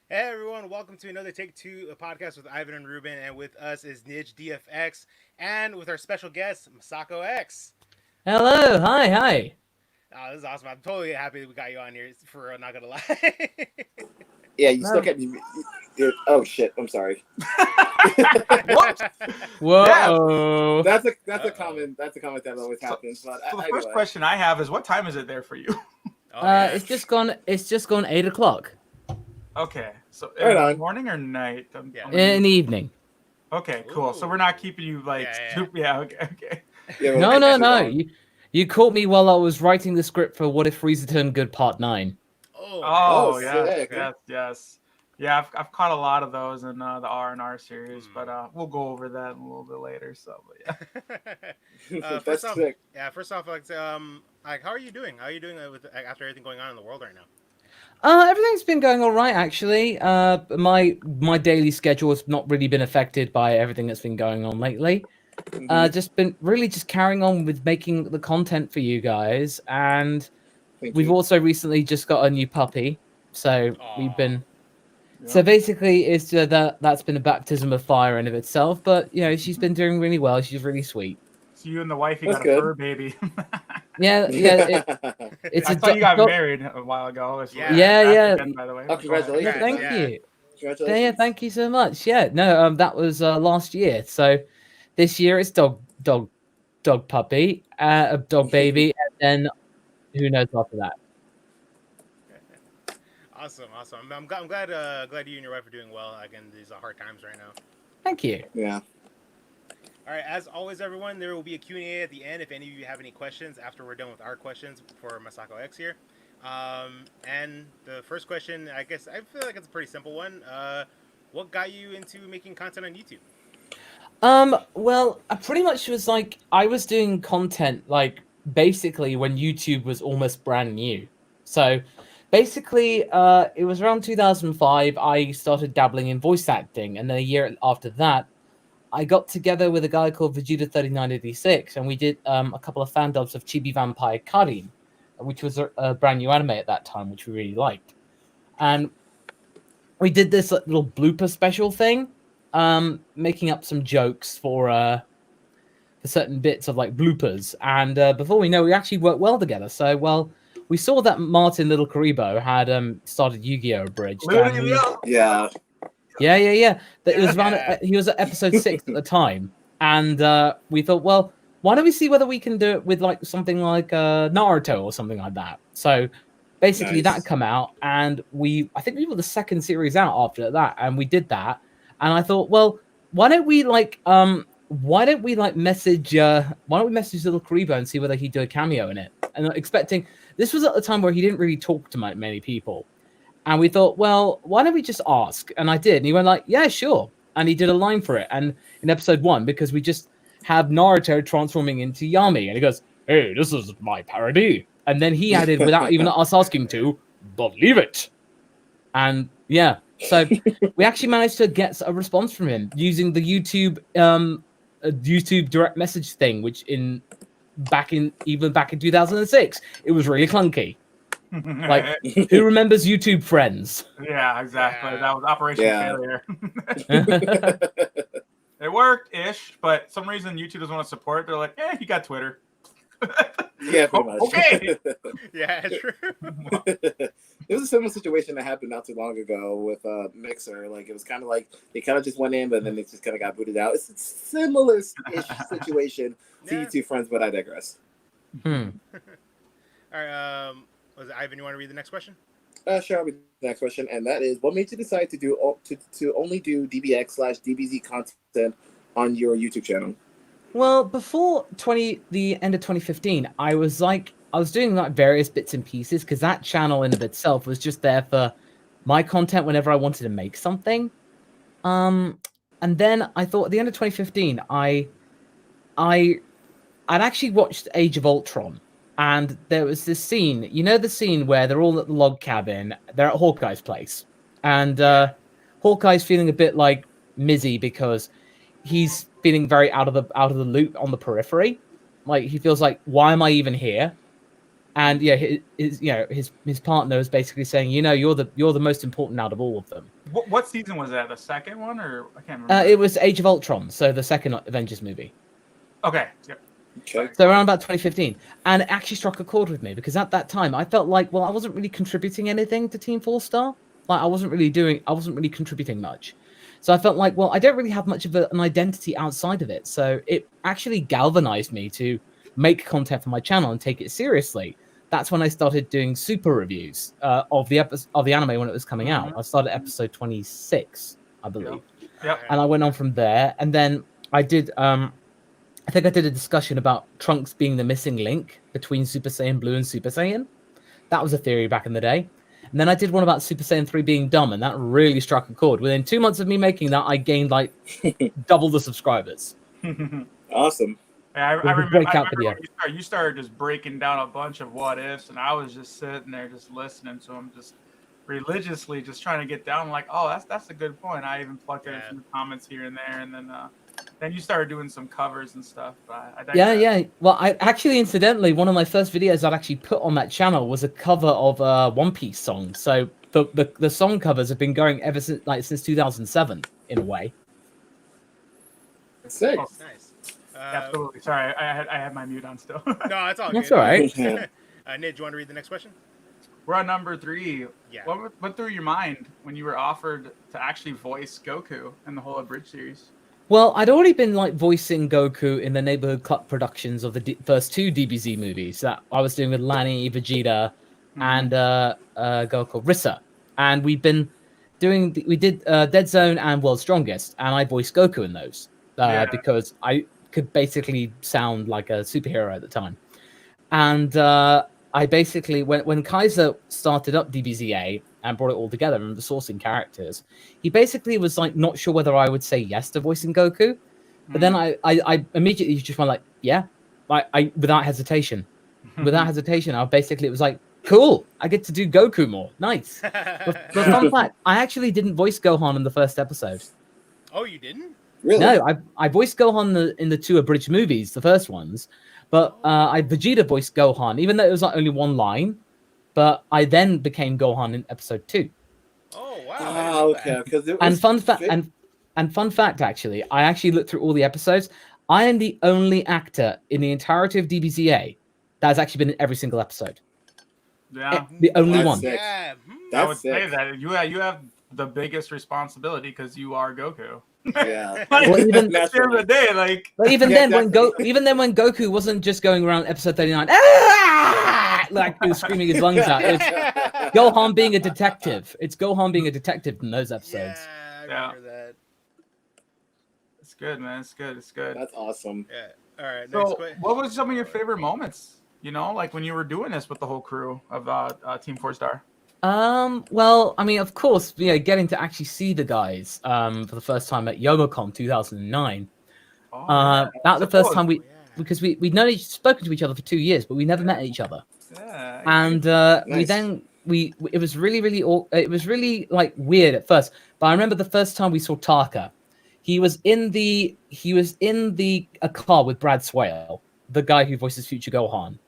Hey everyone, welcome to another Take Two a podcast with Ivan and Reuben, and with us is NidgeDFX, and with our special guest MasakoX. Hello, hi. Oh, this is awesome! I'm totally happy that we got you on here. For real, not gonna lie. Yeah, you still No. kept me. Oh shit! I'm sorry. What? Whoa. That's a comment that always happens. But So the anyway. first question I have is, what time is it there for you? Oh, yeah. It's just gone. It's just gone 8 o'clock Okay, so Right in the on. morning or night? Yeah. in the evening. Okay, cool. So we're not keeping you like. Yeah. Okay. Yeah, we're No, not no, too no. long. You caught me while I was writing the script for What If Frieza Turned Good Part 9. Oh, Oh, sick. yes. Yeah, I've caught a lot of those in the R&R series, Mm. but we'll go over that a little bit later. So, but yeah. That's first off, sick. first off, like how are you doing? How are you doing with after everything going on in the world right now? Everything's been going all right, actually. My daily schedule has not really been affected by everything that's been going on lately. Mhm. Just been really just carrying on with making the content for you guys, and Thank we've you. also recently just got a new puppy, so we've Aw. been. Yeah. So basically, it's that's been a baptism of fire in of itself. But she's been doing really well. She's really sweet. So you and the wifey That's got good. a fur baby. Yeah. It's I a thought you got dog- married a while ago. Yeah. Yeah. Again, by the way. Oh, congratulations. Yeah, thank Yeah. you. Congratulations. Yeah, thank you so much. Yeah, no, that was last year. So this year it's dog puppy, a dog baby, and then who knows after that. Awesome. I'm glad you and your wife are doing well. Again, these are hard times right now. Thank you. Yeah. All right, as always, everyone, there will be a Q&A at the end if any of you have any questions after we're done with our questions for MasakoX here. And the first question, I guess, I feel like it's a pretty simple one. What got you into making content on YouTube? Well, I pretty much was like I was doing content like basically when YouTube was almost brand new. So basically, it was around 2005. I started dabbling in voice acting, and then a year after that, I got together with a guy called Vegeta 3986, and we did a couple of fan dubs of Chibi Vampire Karin, which was a brand new anime at that time, which we really liked. And we did this little blooper special thing, making up some jokes for certain bits of like bloopers. And before we know, we actually worked well together. So, well, we saw that Martin Little Karibo had started Yu-Gi-Oh! Abridged. and he- Yeah. Yeah. That it was around. Yeah. He was at episode 6 at the time, and we thought, well, why don't we see whether we can do it with like something like Naruto or something like that. So basically, Nice. that come out, and I think we were the second series out after that, and we did that, and I thought, well, why don't we message Little Karibo and see whether he'd do a cameo in it, and expecting this was at the time where he didn't really talk to many people. And we thought, well, why don't we just ask? And I did. And he went like, yeah, sure. And he did a line for it. And in episode 1, because we just have Naruto transforming into Yami. And he goes, hey, this is my parody. And then he added, without even us asking to, believe it. And yeah, so we actually managed to get a response from him using the YouTube direct message thing, which back in 2006, it was really clunky. Like, who remembers YouTube Friends? Yeah, exactly. Yeah. That was Operation Yeah. Failure. It worked-ish, but some reason YouTube doesn't want to support. They're like, you got Twitter. Yeah, pretty much. Okay. Yeah, true. It was a similar situation that happened not too long ago with Mixer. Like, it was kind of like they kind of just went in, but then they just kind of got booted out. It's a similar-ish situation to Yeah. YouTube Friends, but I digress. All right, was it Ivan? You want to read the next question? Sure, I'll read the next question, and that is, what made you decide to only do DBX/DBZ content on your YouTube channel? Well, before the end of 2015, I was doing like various bits and pieces because that channel in of itself was just there for my content whenever I wanted to make something. And then I thought at the end of 2015, I'd actually watched Age of Ultron, and there was this scene, the scene where they're all at the log cabin, they're at Hawkeye's place, and Hawkeye's feeling a bit like Mizzy because he's feeling very out of the loop on the periphery. Like, he feels like, why am I even here? And yeah, his partner was basically saying, you're the most important out of all of them. What season was that? The second one, or I can't remember. It was Age of Ultron, so the second Avengers movie. Okay. Yep. Okay. So around about 2015, and it actually struck a chord with me because at that time I felt like, well, I wasn't really contributing anything to Teamfourstar. Like I wasn't really contributing much. So I felt like, well, I don't really have much of an identity outside of it. So it actually galvanized me to make content for my channel and take it seriously. That's when I started doing super reviews of the anime when it was coming out. I started episode 26, I believe. Yep. And I went on from there. And then I did, I think I did a discussion about Trunks being the missing link between Super Saiyan Blue and Super Saiyan. That was a theory back in the day. And then I did one about Super Saiyan 3 being dumb, and that really struck a chord. Within 2 months of me making that, I gained like double the subscribers. Awesome. Yeah, I remember video. when you started just breaking down a bunch of what ifs, and I was just sitting there just listening to them, just religiously just trying to get down. Like, oh, that's a good point. I even plucked in some comments here and there, and then you started doing some covers and stuff. Yeah. Well, I actually, incidentally, one of my first videos I'd actually put on that channel was a cover of a One Piece song. So the song covers have been going ever since 2007 in a way. Sick. Oh, nice. Absolutely. Sorry, I had my mute on still. No, it's all good. That's all right. Nid, you want to read the next question? We're on number 3. Yeah. What went through your mind when you were offered to actually voice Goku in the whole Abridged series? Well, I'd already been like voicing Goku in the Neighborhood Club productions of the first 2 DBZ movies that I was doing with Lanny, Vegeta, and a girl called Rissa. And we did Dead Zone and World's Strongest, and I voiced Goku in those because I could basically sound like a superhero at the time. And I basically, when Kaiser started up DBZA and brought it all together and the sourcing characters, he basically was like not sure whether I would say yes to voicing Goku. But then I immediately just went like, yeah, I without hesitation. Without hesitation, I basically, it was like, cool, I get to do Goku more. Nice. But fun fact, I actually didn't voice Gohan in the first episode. Oh, you didn't? Really? No, I voiced Gohan in the 2 Abridged movies, the first ones. But I Vegeta voiced Gohan, even though it was like only one line. But I then became Gohan in episode 2. Oh wow! Oh, okay. And fun fact, actually, I actually looked through all the episodes. I am the only actor in the entirety of DBZA that has actually been in every single episode. Yeah, the only That's one. sick. Yeah. I would say that you have the biggest responsibility because you are Goku. Yeah. Well, even at the end of the day, like. But even Yeah, then, when Goku wasn't just going around episode 39, "Ah!" like he was screaming his lungs out. It's Gohan being a detective. It's Gohan being a detective in those episodes. Yeah, I remember that. It's good, man. It's good. That's awesome. Yeah. All right. So, Next question. what was some of your favorite moments? Like when you were doing this with the whole crew of Teamfourstar. Well, I mean, of course, getting to actually see the guys for the first time at YomoCon 2009. That was the first time because we'd spoken to each other for 2 years, but we never met each other. Yeah. And Nice. it was really like weird at first. But I remember the first time we saw Taka, he was in a car with Brad Swale, the guy who voices Future Gohan,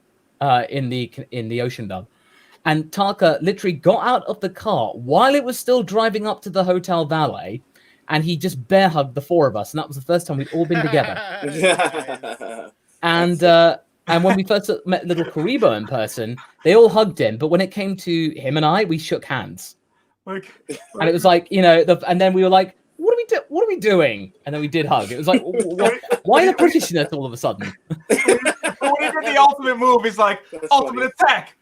in the Ocean dub. And Taka literally got out of the car while it was still driving up to the hotel valet, and he just bear hugged the 4 of us, and that was the first time we'd all been together. And when we first met little Karibo in person, they all hugged him, but when it came to him and I, we shook hands. And it was like, and then we were like, what are we doing? And then we did hug. It was like, why the Britishness all of a sudden? When he did the ultimate move, he's like, That's ultimate funny. attack.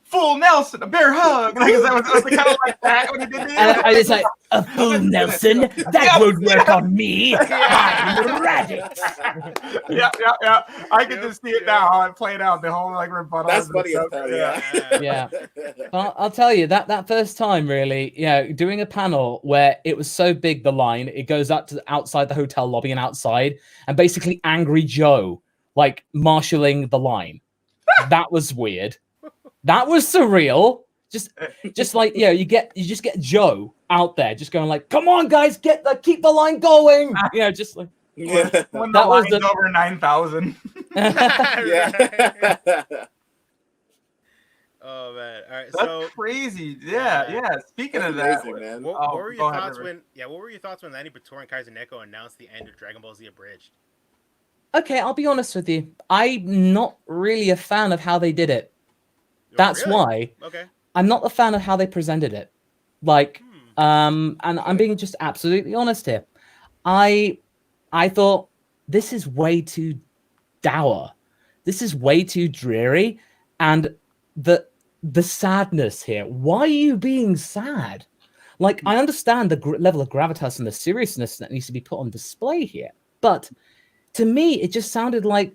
Full Nelson, a bear hug. Like, that was kind of like that when he did the And I was like, a full Nelson? That won't work on me. I'm Radix. Yeah. I can just see it now how it played out. The whole like rebuttal. That's funny as hell, yeah. Yeah. Well, I'll tell you that first time, really, doing a panel where it was so big, the line, it goes up to outside the hotel lobby and outside, and basically Angry Joe, like, marshalling the line. That was weird. That was surreal. Just like, you just get Joe out there, just going like, "Come on, guys, keep the line going." Just like when the that was line's over 9,000. Yeah. Oh man! All right, That's so crazy. Yeah. Speaking That's of that, amazing, man. what were go your ahead, thoughts River. what were your thoughts when Lanny Bator and Kaiser Neko announced the end of Dragon Ball Z Abridged? Okay, I'll be honest with you. I'm not really a fan of how they did it. Oh, That's really? why Okay. I'm not a fan of how they presented it. Like, and I'm being just absolutely honest here. I thought this is way too dour. This is way too dreary, and the sadness here. Why are you being sad? Like, I understand the level of gravitas and the seriousness that needs to be put on display here, but to me, it just sounded like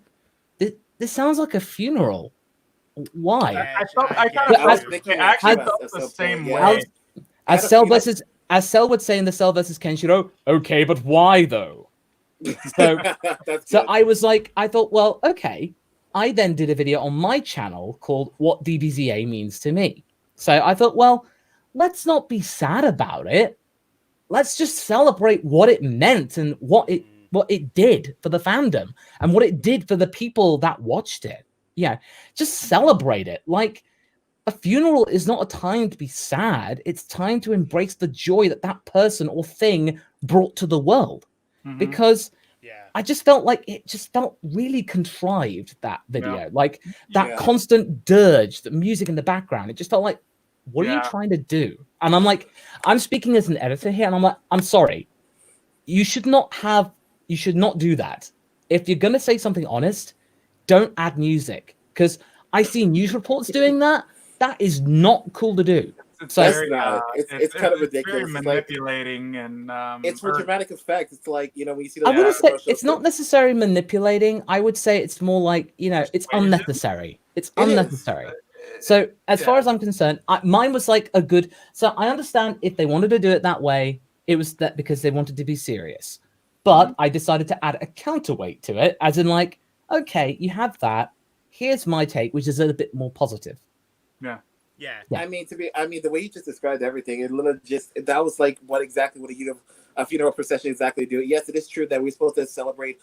this sounds like a funeral. Why? Yeah, I get kind of you. actually I- felt at the some same point, yeah. way. I As had a Cell feeling- versus as Cell would say in the Cell versus Kenshiro, okay, but why though? So That's so good. I was like, I thought, well, okay. I then did a video on my channel called What DBZA Means to Me. So I thought, well, let's not be sad about it. Let's just celebrate what it meant and what it did for the fandom and what it did for the people that watched it. Yeah, just celebrate it. Like, a funeral is not a time to be sad. It's time to embrace the joy that that person or thing brought to the world. Mhm. Because Yeah. I just felt like it just felt really contrived, that video. Yeah. Like that Yeah. constant dirge, the music in the background. It just felt like, what are you Yeah. trying to do? And I'm like, I'm speaking as an editor here, and I'm like, I'm sorry. You should not do that. If you're gonna say something honest, don't add music. Because I see news reports doing that. That is not cool to do. It's So- very, That's not- it's kind of ridiculous. Very It's like- manipulating and It's for or- dramatic effect. It's like, you know, when you see I those wouldn't say commercials, it's not necessarily manipulating. I would say it's more like, it's Persuasion? unnecessary. It's It is. unnecessary. So as far as I'm concerned, mine was like a good. So I understand if they wanted to do it that way, it was that because they wanted to be serious. But I decided to add a counterweight to it, as in like, okay, you have that. Here's my take, which is a bit more positive. Yeah. Yeah. I mean, the way you just described everything, it literally that was like what a funeral procession exactly do. Yes, it is true that we're supposed to celebrate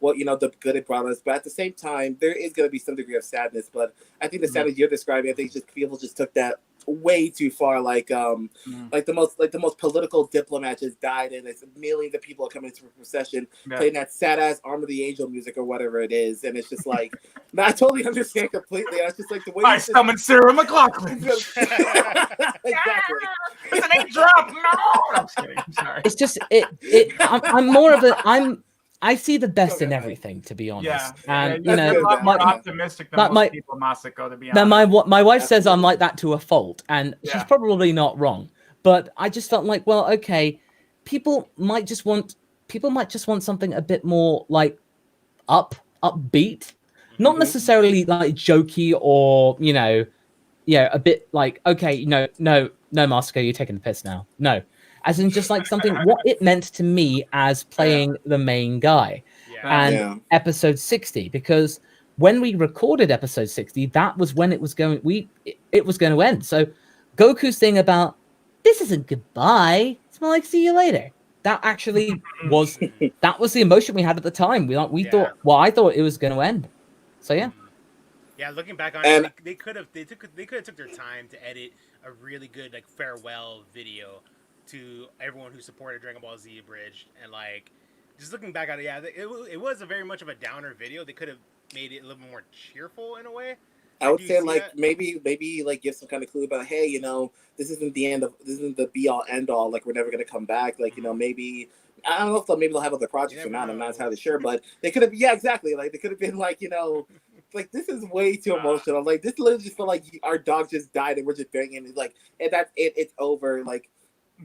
what, the good it brought us, but at the same time, there is going to be some degree of sadness. But I think the sadness you're describing, I think just people just took that way too far. Like like the most political diplomat just died, and it's millions of people are coming into a procession playing that sad ass Arm of the Angel music or whatever it is, and it's just like, I totally understand completely. It's just like the way I summoned Sarah McLachlan. Exactly. It's an 8 drop. No, I'm just kidding. I'm sorry. It's just I'm more of I see the best in everything, to be honest. And you're more optimistic than most people, Masako, to be honest. Now, my wife says I'm like that to a fault, and she's probably not wrong. But I just felt like, well, okay, people might just want something a bit more like upbeat, not necessarily like jokey or a bit like, okay, no, Masako, you're taking the piss now. No, as in just like something what it meant to me as playing the main guy. And episode 60, because when we recorded episode 60, that was when it was going to end. So Goku's thing about this isn't goodbye, it's more like see you later. That actually was the emotion we had at the time. We thought, well, I thought it was going to end. So yeah. Yeah, looking back on it, they could have took their time to edit a really good like farewell video to everyone who supported Dragon Ball Z Abridged, and like just looking back on it, it was a very much of a downer video. They could have made it a little more cheerful in a way. I would say like maybe like give some kind of clue about, hey, this isn't the be all end all. Like we're never gonna come back. Like maybe I don't know if they'll have other projects or not. I'm not entirely sure, but they could have. Yeah, exactly. Like they could have been like like this is way too emotional. Like this literally just felt like our dog just died and we're just burying it. Like and that's it. It's over. Like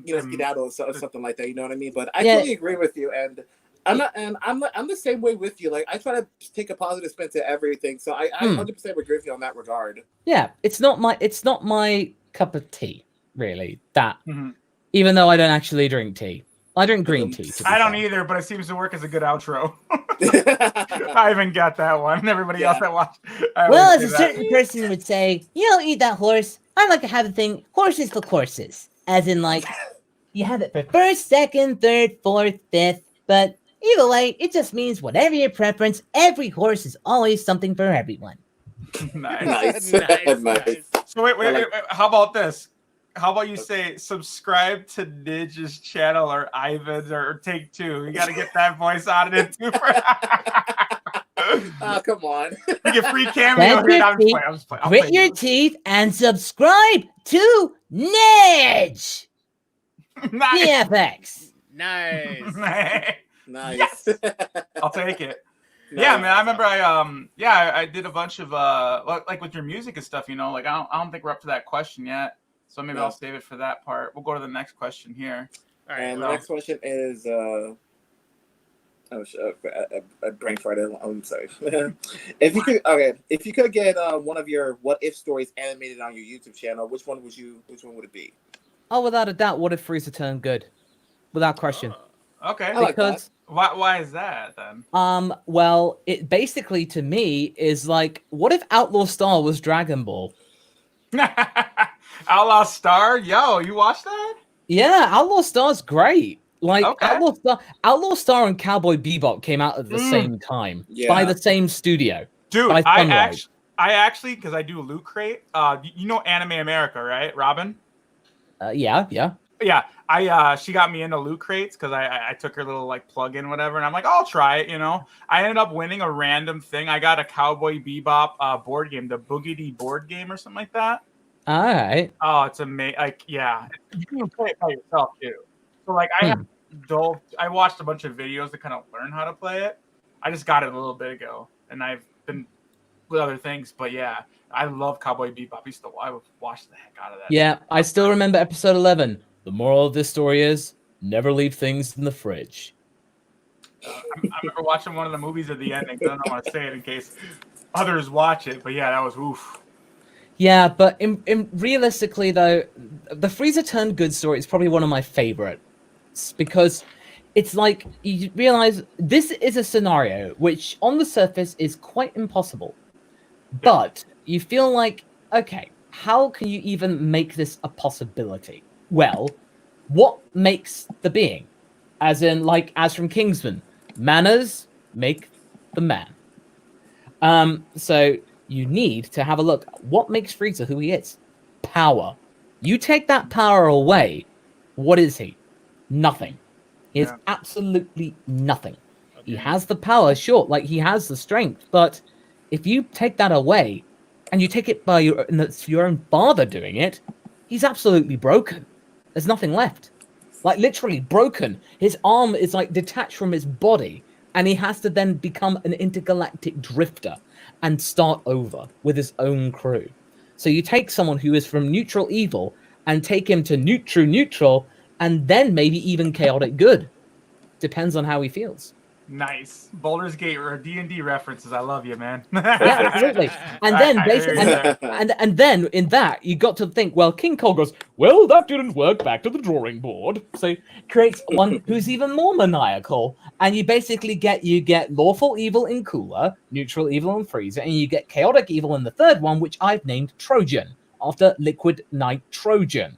skedaddle or something like that. You know what I mean? But I totally agree with you, and I'm the same way with you. Like I try to take a positive spin to everything, so I 100% agree with you on that regard. Yeah, it's not my cup of tea, really. That even though I don't actually drink tea, I drink green tea. I don't either, but it seems to work as a good outro. I even got that one. Everybody else that watched. Well, as a certain person would say, you don't eat that horse. I like to have the thing horses for courses, as in like you have it for first, second, third, fourth, fifth, but either way, it just means whatever your preference, every horse is always something for everyone. Nice. Nice. So wait. How about this? How about you say subscribe to Nidge's channel or Ivan's or Take Two? You got to get that voice out of it too. Oh, come on. We get free cameo here. I'm just playing. Grit your teeth and subscribe to Nidge DFX. Nice. Nice. Yes! I'll take it. Yeah, man. I remember I did a bunch of like with your music and stuff. Like I don't think we're up to that question yet. So maybe I'll save it for that part. We'll go to the next question here. All right. And the next question is brain farted. I'm sorry. If you could get one of your what if stories animated on your YouTube channel, which one would it be? Oh, without a doubt, what if Frieza turned good? Without question. Okay. Because why is that then? Well, it basically to me is like, what if Outlaw Star was Dragon Ball? Outlaw Star? Yo, you watched that? Yeah, Outlaw Star's great. Like Outlaw Star and Cowboy Bebop came out at the same time by the same studio. Dude, I actually because I do Loot Crate. You know Anime America, right, Robin? Yeah. She got me into Loot Crates because I took her little like plug-in whatever, and I'm like, I'll try it. I ended up winning a random thing. I got a Cowboy Bebop board game, the Boogity board game or something like that. All right. Oh, it's amazing. Like, yeah, you can even play it by yourself too. So like, I watched a bunch of videos to kind of learn how to play it. I just got it a little bit ago, and I've been with other things. But yeah, I love Cowboy Bebop. I would watch the heck out of that. Yeah, I still remember episode 11. The moral of this story is never leave things in the fridge. I remember watching one of the movies at the ending. I don't want to say it in case others watch it, but yeah, that was oof. Yeah, but in realistically though, the Frieza turned good story is probably one of my favorites because it's like you realize this is a scenario which on the surface is quite impossible, but you feel like, okay, how can you even make this a possibility? Well, what makes the being? As from Kingsman, manners make the man. So you need to have a look. What makes Frieza who he is? Power. You take that power away, what is he? Nothing. He is absolutely nothing. Okay. He has the power, sure, like he has the strength, but if you take that away, and you take it by your own father doing it, he's absolutely broken. There's nothing left. Like literally broken. His arm is like detached from his body, and he has to then become an intergalactic drifter and start over with his own crew. So you take someone who is from neutral evil and take him to neutral, and then maybe even chaotic good. Depends on how he feels. Nice. Baldur's Gate or D&D references. I love you, man. Yeah, absolutely. And then and then in that you got to think, well, King Cole goes, well, that didn't work, back to the drawing board. So creates one who's even more maniacal, and you basically get lawful evil in Cooler, neutral evil in Frieza, and you get chaotic evil in the third one, which I've named Trojan after liquid nitrogen.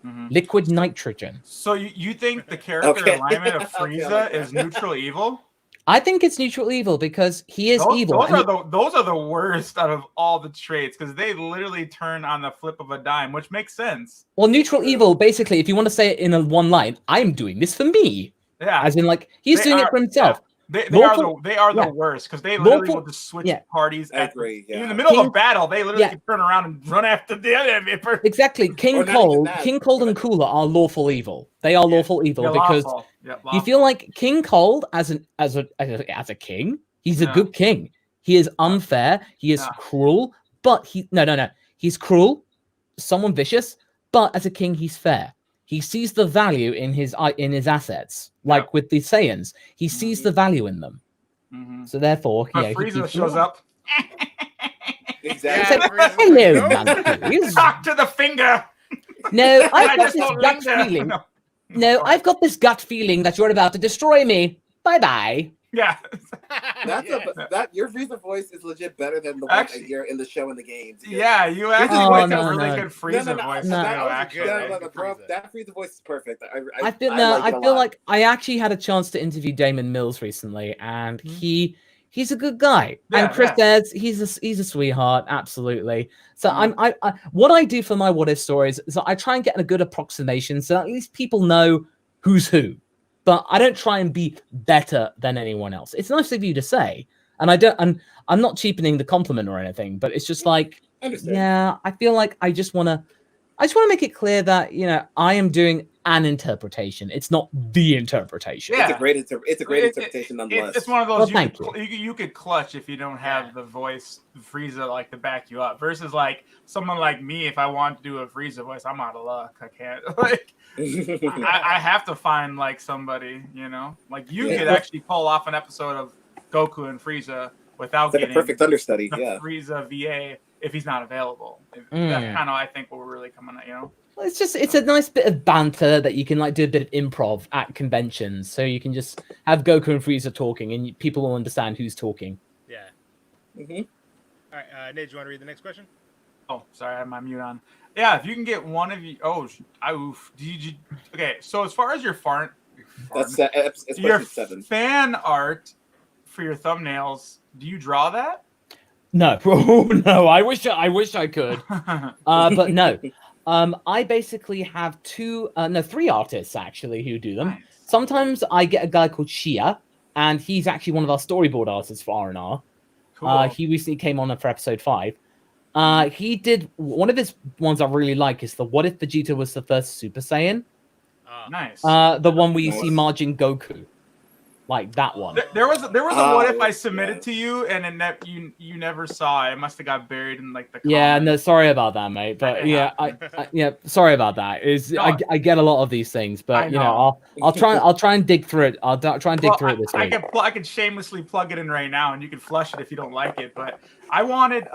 Mm-hmm. Liquid nitrogen. So you think the character alignment of Frieza is neutral evil? I think it's neutral evil because he is evil. Those are the worst out of all the traits because they literally turn on the flip of a dime, which makes sense. Well, neutral evil, basically, if you want to say it in one line, I'm doing this for me. Yeah. As in, like, he's doing it for himself. Yeah. They are the worst because they literally will just switch parties. In the middle of a battle, they literally can turn around and run after the other. Exactly. King Cold and Cooler are lawful evil. They are lawful evil because you feel like King Cold as a king, he's a good king. He is unfair. He is cruel, but he's cruel, someone vicious, but as a king, he's fair. He sees the value in his assets, like with the Saiyans. He sees the value in them. Mm-hmm. So therefore, Frieza shows up. Exactly. Hello, monkeys. Talk to the finger. No, I've got this gut feeling. No, I've got this gut feeling that you're about to destroy me. Bye-bye. Yeah. Your Frieza voice is legit better than the one I hear in the show and the games. Yeah, you actually make a really good Frieza voice. That Frieza voice is perfect. I feel like I actually had a chance to interview Damon Mills recently, and he he's a good guy. Yeah, And Chris yeah. says he's a sweetheart, absolutely. So I what I do for my what if stories is I try and get a good approximation so at least people know who's who. But I don't try and be better than anyone else. It's nice of you to say. And I'm not cheapening the compliment or anything, but it's just like, yeah, I feel like I just want to make it clear that, you know, I am doing an interpretation. It's not the interpretation. Yeah. It's a great interpretation nonetheless. It's one of those well, you could clutch if you don't have the voice Frieza like to back you up. Versus like someone like me, if I want to do a Frieza voice, I'm out of luck. I can't like I have to find like somebody, you know, like you could actually pull off an episode of Goku and Frieza without getting a perfect understudy. The Frieza VA if he's not available. That's kind of I think what we're really coming at, you know. Well, it's a nice bit of banter that you can like do a bit of improv at conventions, so you can just have Goku and Frieza talking, and people will understand who's talking. Yeah. Mm-hmm. All right, Nid, you want to read the next question? Oh, sorry, I had my mute on. Yeah, if you can get one of you. Oh, oof. Okay, so as far as your your 7 fan art for your thumbnails, do you draw that? No, no. I wish I could, but no. I basically have 3 artists actually who do them. Nice. Sometimes I get a guy called Shia, and he's actually one of our storyboard artists for R&R. Cool. He recently came on for episode 5. He did one of his ones I really like is the What If Vegeta Was the First Super Saiyan? Nice. The one where you see Majin Goku. Like that one. There was a what if I submitted to you and you never saw it. It must have got buried in like the comments. Yeah, no, sorry about that, mate. But yeah, I sorry about that. I get a lot of these things, but you know, I'll try and dig through it. I'll try and dig through it this week. I can shamelessly plug it in right now, and you can flush it if you don't like it. But I wanted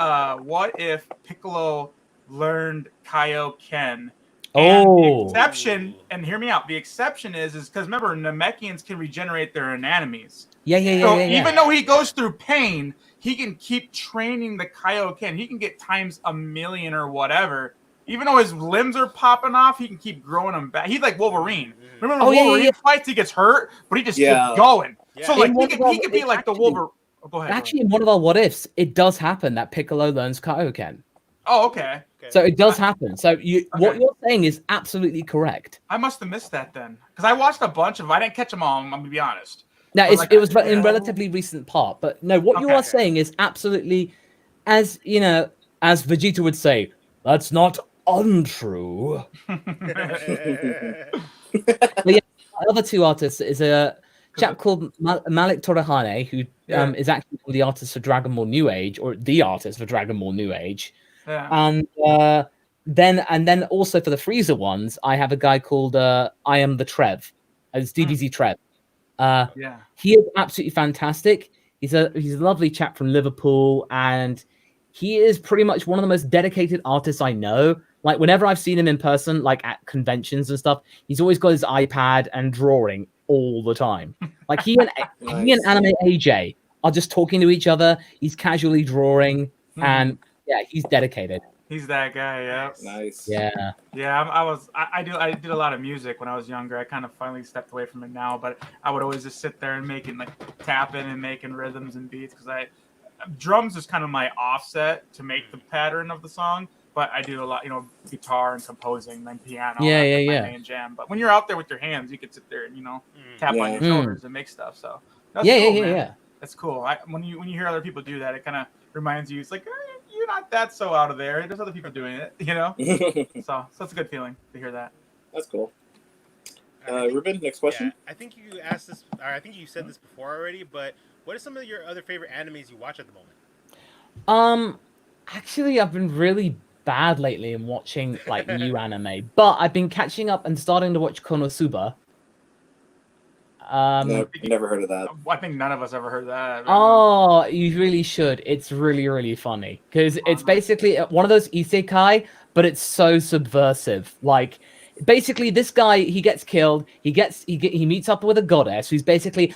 what if Piccolo learned Kaioken. And the exception, and hear me out, the exception is because remember, Namekians can regenerate their anatomies. Yeah. Even though he goes through pain, he can keep training the Kaioken. He can get times 1,000,000 or whatever. Even though his limbs are popping off, he can keep growing them back. He's like Wolverine. Remember Wolverine fights, he gets hurt, but he just keeps going. Yeah. So like he could be like the Wolverine. Oh, go ahead. Actually, in one of our what ifs, it does happen that Piccolo learns Kaioken. Oh, okay. So it does happen. So what you're saying is absolutely correct. I must have missed that then, because I watched a bunch of. I didn't catch them all. I'm gonna be honest. No, it was in relatively recent part. But no, what you are saying is absolutely, as you know, as Vegeta would say, that's not untrue. But yeah, the other 2 artists is a chap called Malik Torahane, who is actually the artist for Dragon Ball New Age, or the artist for Dragon Ball New Age. Yeah. And then also for the Frieza ones, I have a guy called I Am the Trev. It's DBZ Trev. He is absolutely fantastic. He's a lovely chap from Liverpool, and he is pretty much one of the most dedicated artists I know. Like whenever I've seen him in person, like at conventions and stuff, he's always got his iPad and drawing all the time. Like he and Anime AJ are just talking to each other. He's casually drawing and yeah, he's dedicated. He's that guy, yeah. Nice. Yeah. Yeah, I did a lot of music when I was younger. I kind of finally stepped away from it now, but I would always just sit there and tapping and making rhythms and beats because drums is kind of my offset to make the pattern of the song. But I do a lot, guitar and composing, and piano. Yeah. Main jam. But when you're out there with your hands, you can sit there and tap on your shoulders and make stuff. So that's cool, man. Yeah. That's cool. When you hear other people do that, it kind of reminds you. It's like you're not that so out of there. There's other people doing it, So it's a good feeling to hear that. That's cool. Reuben, next question. Yeah, I think you asked this, or I think you said this before already. But what are some of your other favorite animes you watch at the moment? Actually, I've been really bad lately in watching like new anime, but I've been catching up and starting to watch Konosuba. No, never heard of that. I think none of us ever heard that. Oh, you really should. It's really, really funny because it's basically one of those isekai, but it's so subversive. Like, basically, this guy, he gets killed. He meets up with a goddess who's basically,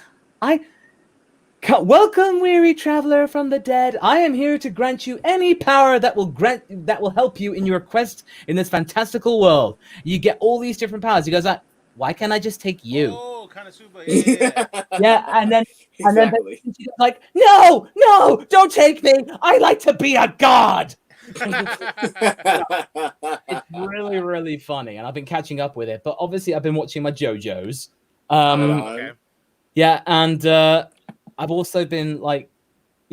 welcome, weary traveler from the dead. I am here to grant you any power that will help you in your quest in this fantastical world. You get all these different powers. He goes like, why can't I just take you? Oh, Konosuba. Yeah. Yeah, and then Exactly. she's like, no, don't take me. I like to be a god. It's really, really funny, and I've been catching up with it. But obviously, I've been watching my JoJo's. Okay. Yeah, and I've also been like,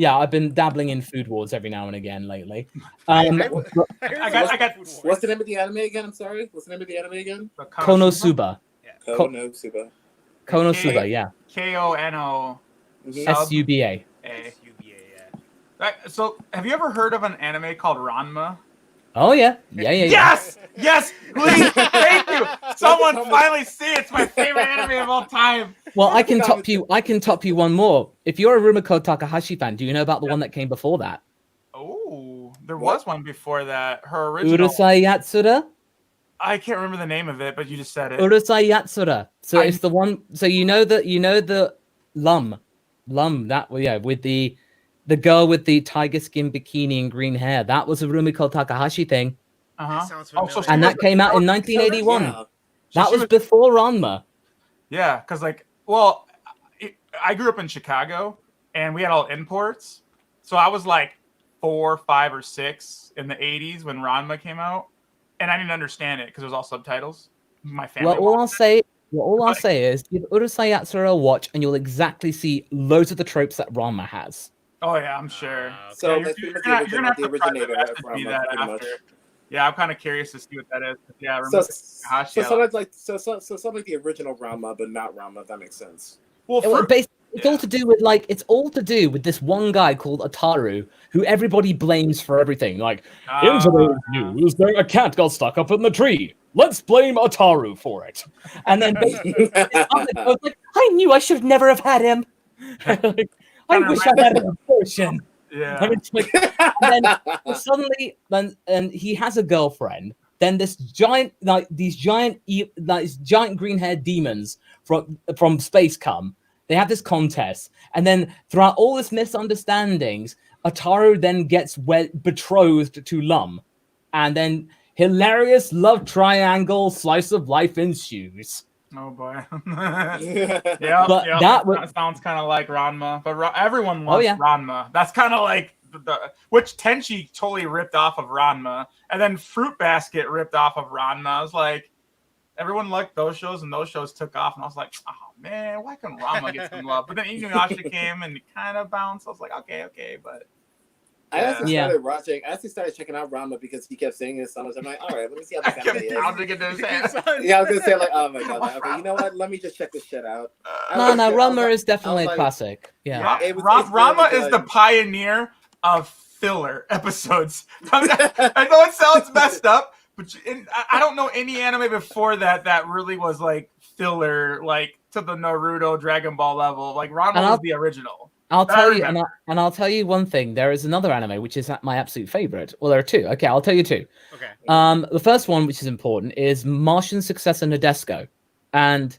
I've been dabbling in Food Wars every now and again lately. I got. What's the name of the anime again? I'm sorry. What's the name of the anime again? Konosuba. Konosuba. Konosuba, yeah. Kono. Suba. So, have you ever heard of an anime called Ranma? Oh yeah. Yes, please, thank you. Someone finally see it. It's my favorite anime of all time. Well, I can top you one more. If you're a Rumiko Takahashi fan, do you know about the one that came before that? Oh, there was one before that. Her original. Urusai Yatsura? I can't remember the name of it, but you just said it. Urusai Yatsura. So it's the one. So you know the Lum, that with the girl with the tiger skin bikini and green hair. That was a Rumiko Takahashi thing. And that came out in 1981. Yeah. That was before Ranma. Yeah, because I grew up in Chicago, and we had all imports. So I was like 4, 5, or 6 in the 80s when Ranma came out, and I didn't understand it because it was all subtitles. My family. Well, all I'll say is give Urusai Yatsura a watch, and you'll exactly see loads of the tropes that Ranma has. Oh yeah, I'm sure. So yeah, that's you're gonna have to originator message from me that pretty after. much. Yeah, I'm kind of curious to see what that is. Yeah, So Takahashi, something like the original Ranma, but not Ranma. If that makes sense. well, It's all to do with this one guy called Ataru, who everybody blames for everything. Like, in today's news, a cat got stuck up in the tree. Let's blame Ataru for it. And then basically, I was like, I knew I should never have had him. I wish I had an abortion. Yeah. And it's like, and then suddenly, and he has a girlfriend. Then these giant green-haired demons from space come. They have this contest, and then throughout all this misunderstandings, Ataru then gets betrothed to Lum, and then hilarious love triangle slice of life ensues. Oh boy. That sounds kind of like Ranma, but everyone loves Ranma. That's kind of like which Tenchi totally ripped off of Ranma, and then Fruit Basket ripped off of Ranma. I was like, everyone liked those shows, and those shows took off, and I was like, oh man, why couldn't Ranma get some love? But then Inuyasha came and it kind of bounced. I was like, okay, but. I actually started checking out Ranma because he kept saying it so much. I'm like, all right, let me see how this anime is. Yeah, I was gonna say like, oh my god, okay, you know what? Let me just check this shit out. Ranma is definitely a classic. Yeah, Ranma is the pioneer of filler episodes. I know it sounds messed up, but I don't know any anime before that really was like filler, like to the Naruto, Dragon Ball level. Like Ranma was the original. I'll tell you one thing. There is another anime which is my absolute favorite. Well, there are two. Okay, I'll tell you two. Okay. The first one, which is important, is Martian successor Nadesco, and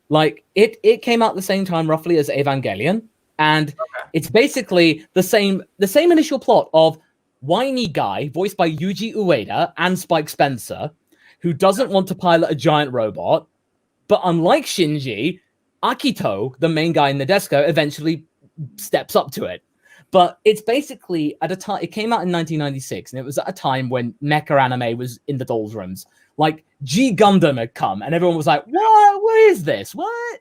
like it came out the same time roughly as Evangelion, and it's basically the same initial plot of whiny guy voiced by Yuji Ueda and Spike Spencer, who doesn't want to pilot a giant robot, but unlike Shinji, Akito, the main guy in Nadesco, eventually steps up to it. But it's basically at a time, it came out in 1996, and it was at a time when mecha anime was in the doldrums. Like G Gundam had come, and everyone was like, what is this? What?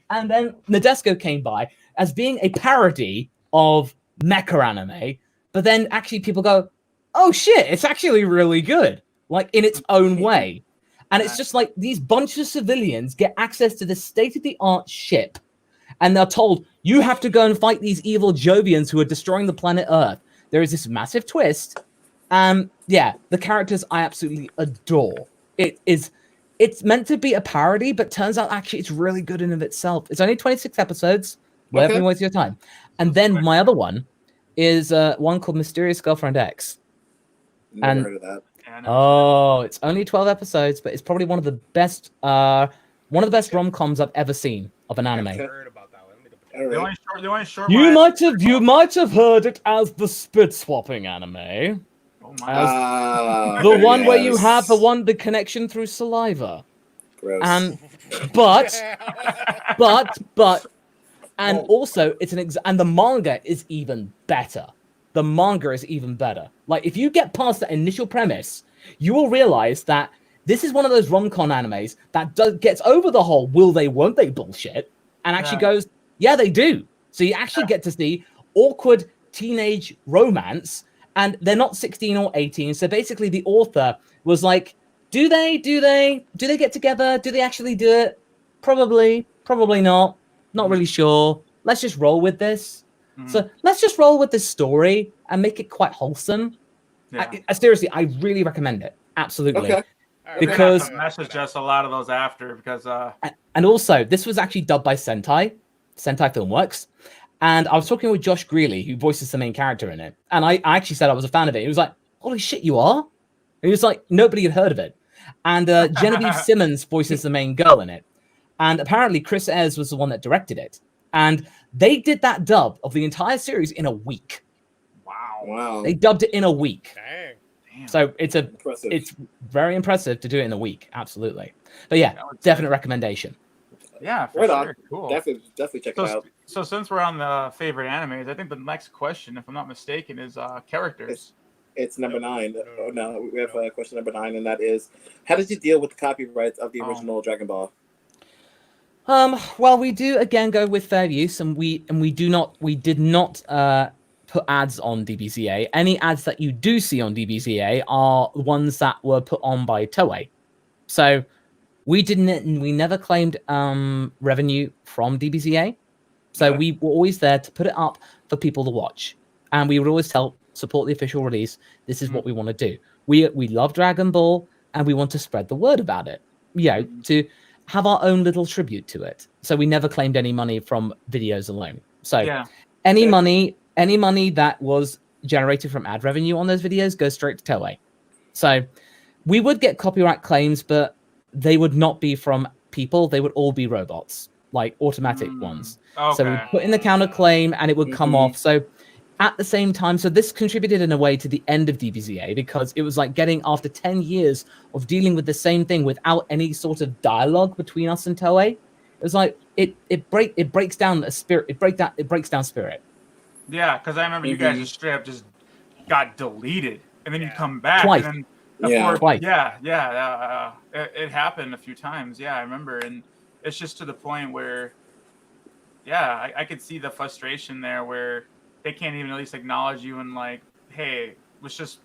And then Nadesco came by as being a parody of mecha anime, but then actually people go, oh shit, it's actually really good, like in its own way. And it's just like these bunch of civilians get access to this state-of-the-art ship, and they're told, you have to go and fight these evil Jovians who are destroying the planet Earth. There is this massive twist. The characters I absolutely adore. It's meant to be a parody, but turns out actually it's really good in of itself. It's only 26 episodes. Whatever you waste your time. And then my other one is one called Mysterious Girlfriend X. Never heard of that. Oh, it's only 12 episodes, but it's probably one of the best rom-coms I've ever seen of an anime. You might have heard it as the spit swapping anime. Oh my! The one where you have the connection through saliva. Gross. And but, and also it's and the manga is even better. The manga is even better. Like, if you get past that initial premise, you will realize that this is one of those rom-com animes that gets over the whole will they, won't they bullshit, and actually goes, yeah, they do. So you actually get to see awkward teenage romance, and they're not 16 or 18. So basically the author was like, do they get together? Do they actually do it? Probably not. Not really sure. Let's just roll with this. So let's just roll with this story and make it quite wholesome. Yeah. Seriously, I really recommend it. Absolutely. Okay. Because message us a lot of those after, because and also this was actually dubbed by Sentai Filmworks, and I was talking with Josh Greeley, who voices the main character in it, and I actually said I was a fan of it. He was like, "Holy shit, you are!" And he was like, nobody had heard of it. And Genevieve Simmons voices the main girl in it, and apparently Chris Ayres was the one that directed it, and they did that dub of the entire series in a week. Wow. They dubbed it in a week. Dang. damn. So it's very impressive to do it in a week. Absolutely. But yeah, definite recommendation. Yeah, for Right sure. on. Cool. Definitely check it out. So since we're on the favorite animes, I think the next question, if I'm not mistaken, is characters. It's number 9. Oh, no, we have question number 9, and that is, how did you deal with the copyrights of the original Dragon Ball? Well, we do again go with fair use, and we did not put ads on DBZA. Any ads that you do see on DBZA are ones that were put on by Toei. So we never claimed revenue from DBZA. So we were always there to put it up for people to watch, and we would always support the official release. This is what we want to do. We love Dragon Ball, and we want to spread the word about it. To have our own little tribute to it. So we never claimed any money from videos alone. So any money that was generated from ad revenue on those videos goes straight to Toei. So we would get copyright claims, but they would not be from people. They would all be robots, like automatic ones. Okay. So we put in the counterclaim and it would come off. So at the same time, so this contributed in a way to the end of DBZA, because it was like getting, after 10 years of dealing with the same thing without any sort of dialogue between us and Toei, it was like it breaks down the spirit. It breaks down spirit. Yeah, because I remember you guys just straight up just got deleted, and then you come back. Twice. And then Twice. It happened a few times. Yeah, I remember, and it's just to the point where, I could see the frustration there, where they can't even at least acknowledge you and like, hey, let's just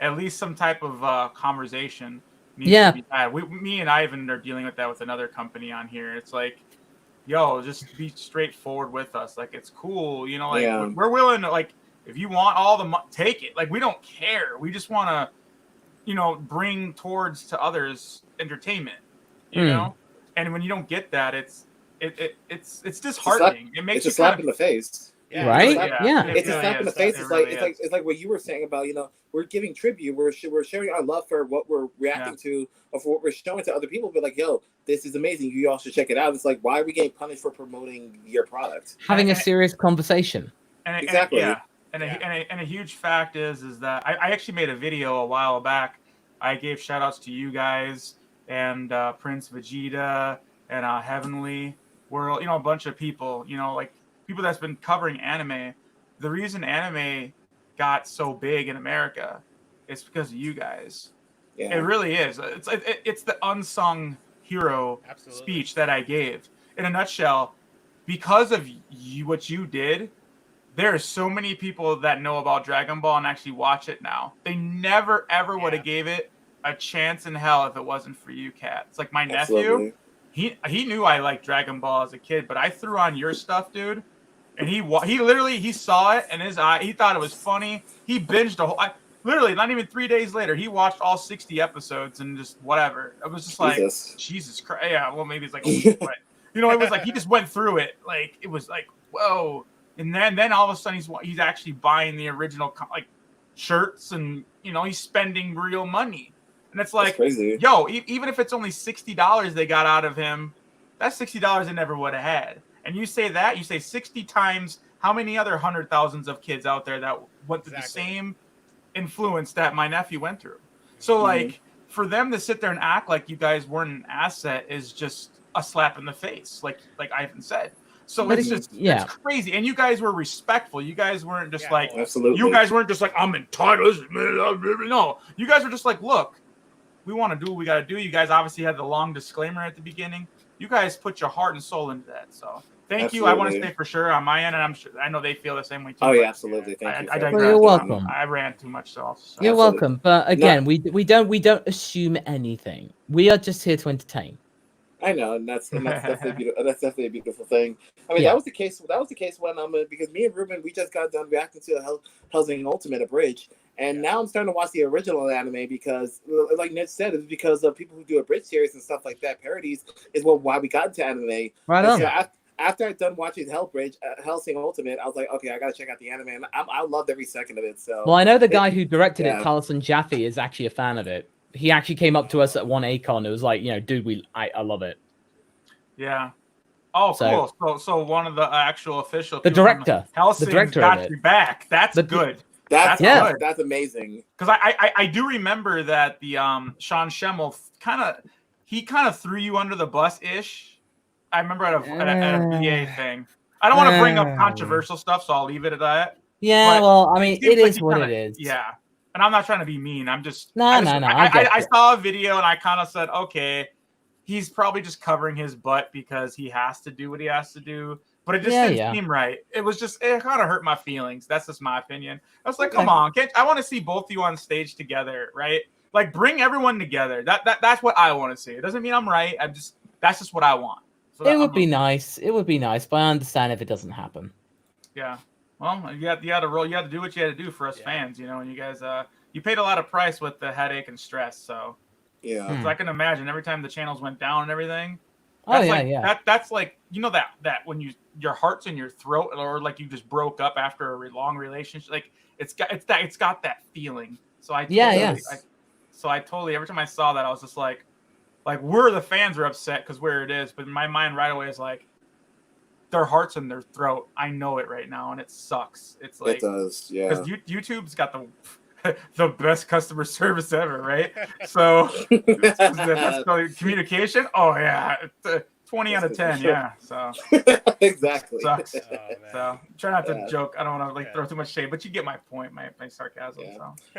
at least some type of conversation needs to be had. Me and Ivan are dealing with that with another company on here. It's like, yo, just be straightforward with us. Like, it's cool, we're willing to, like, if you want all the take it. Like, we don't care. We just want to, bring towards to others entertainment, you know. And when you don't get that, it's disheartening. It makes it's a slap in the face. Yeah, right? It's a slap in the face. It's like what you were saying about, we're giving tribute. We're sharing our love for what we're reacting to, or for what we're showing to other people. But like, yo, this is amazing. You all should check it out. It's like, why are we getting punished for promoting your product? Having a serious conversation. Exactly. And a huge fact is that I actually made a video a while back. I gave shout outs to you guys and Prince Vegeta and Heavenly World, a bunch of people, like people that's been covering anime. The reason anime got so big in America is because of you guys. Yeah. It really is. It's the unsung hero speech that I gave. In a nutshell, because of you, what you did, there are so many people that know about Dragon Ball and actually watch it now. They never, ever would have gave it a chance in hell if it wasn't for you, Kat. It's like my nephew. He knew I liked Dragon Ball as a kid, but I threw on your stuff, dude. And he literally saw it, and he thought it was funny. He binged literally not even 3 days later, he watched all 60 episodes and just whatever. It was just like, Jesus Christ. Yeah, well, maybe it's like a week, but it was like he just went through it. Like, it was like, whoa. And then all of a sudden he's actually buying the original like shirts, and he's spending real money. And it's like, yo, even if it's only $60 they got out of him, that's $60 they never would have had. And you say 60 times how many other hundred thousands of kids out there that went through the same influence that my nephew went through. So like, for them to sit there and act like you guys weren't an asset is just a slap in the face, like Ivan said. So it's just it's crazy. And you guys were respectful. You guys weren't just like absolutely. You guys weren't just like I'm entitled. No, you guys were just like, look, we want to do what we got to do. You guys obviously had the long disclaimer at the beginning. You guys put your heart and soul into that. So thank you. I want to say for sure on my end, and I'm sure I know they feel the same way too. Oh yeah, absolutely. Thank you. I digress. Well, you're welcome. I ran too much, so you're welcome. But again, we don't assume anything. We are just here to entertain. I know, and that's definitely beautiful. That's definitely a beautiful thing. I mean, that was the case. That was the case when because me and Reuben, we just got done reacting to Hellsing Ultimate Abridged, and now I'm starting to watch the original anime because, like Ned said, it's because of people who do Abridged series and stuff like that. Parodies is why we got into anime. Right on. So after I'd done watching Hellsing Ultimate, I was like, okay, I gotta check out the anime, and I loved every second of it. So, well, I know the guy who directed it, Carlson Jaffe, is actually a fan of it. He actually came up to us at one ACON. It was like, dude, I love it. Yeah. Oh, cool. So one of the actual official the director got you back. That's good. That's good. That's amazing. Because I do remember that the Sean Schemmel kind of threw you under the bus ish. I remember at a VA thing. I don't want to bring up controversial stuff, so I'll leave it at that. Yeah, well, I mean, it is what it is. Yeah. And I'm not trying to be mean. I'm just no. I saw a video and I kind of said, okay, he's probably just covering his butt because he has to do what he has to do. But it just didn't seem right. It kind of hurt my feelings. That's just my opinion. I was like, come on, I want to see both of you on stage together, right? Like, bring everyone together. That's what I want to see. It doesn't mean I'm right. That's just what I want. So it would be nice. It would be nice, but I understand if it doesn't happen. Yeah. Well, you had to roll. You had to do what you had to do for us fans, and you guys, you paid a lot of price with the headache and stress. So yeah, so I can imagine every time the channels went down and everything. That's like that when your heart's in your throat, or like you just broke up after a long relationship. Like it's got that feeling. So I totally every time I saw that I was just like we're the fans are upset because where it is, but my mind right away is like their heart's in their throat. I know it right now, and it sucks. It's like it does, yeah. Because YouTube's got the best customer service ever, right? So communication. Oh yeah, 20 out of 10. Yeah. So exactly. Sucks. So try not to joke. I don't want to throw too much shade, but you get my point, my sarcasm.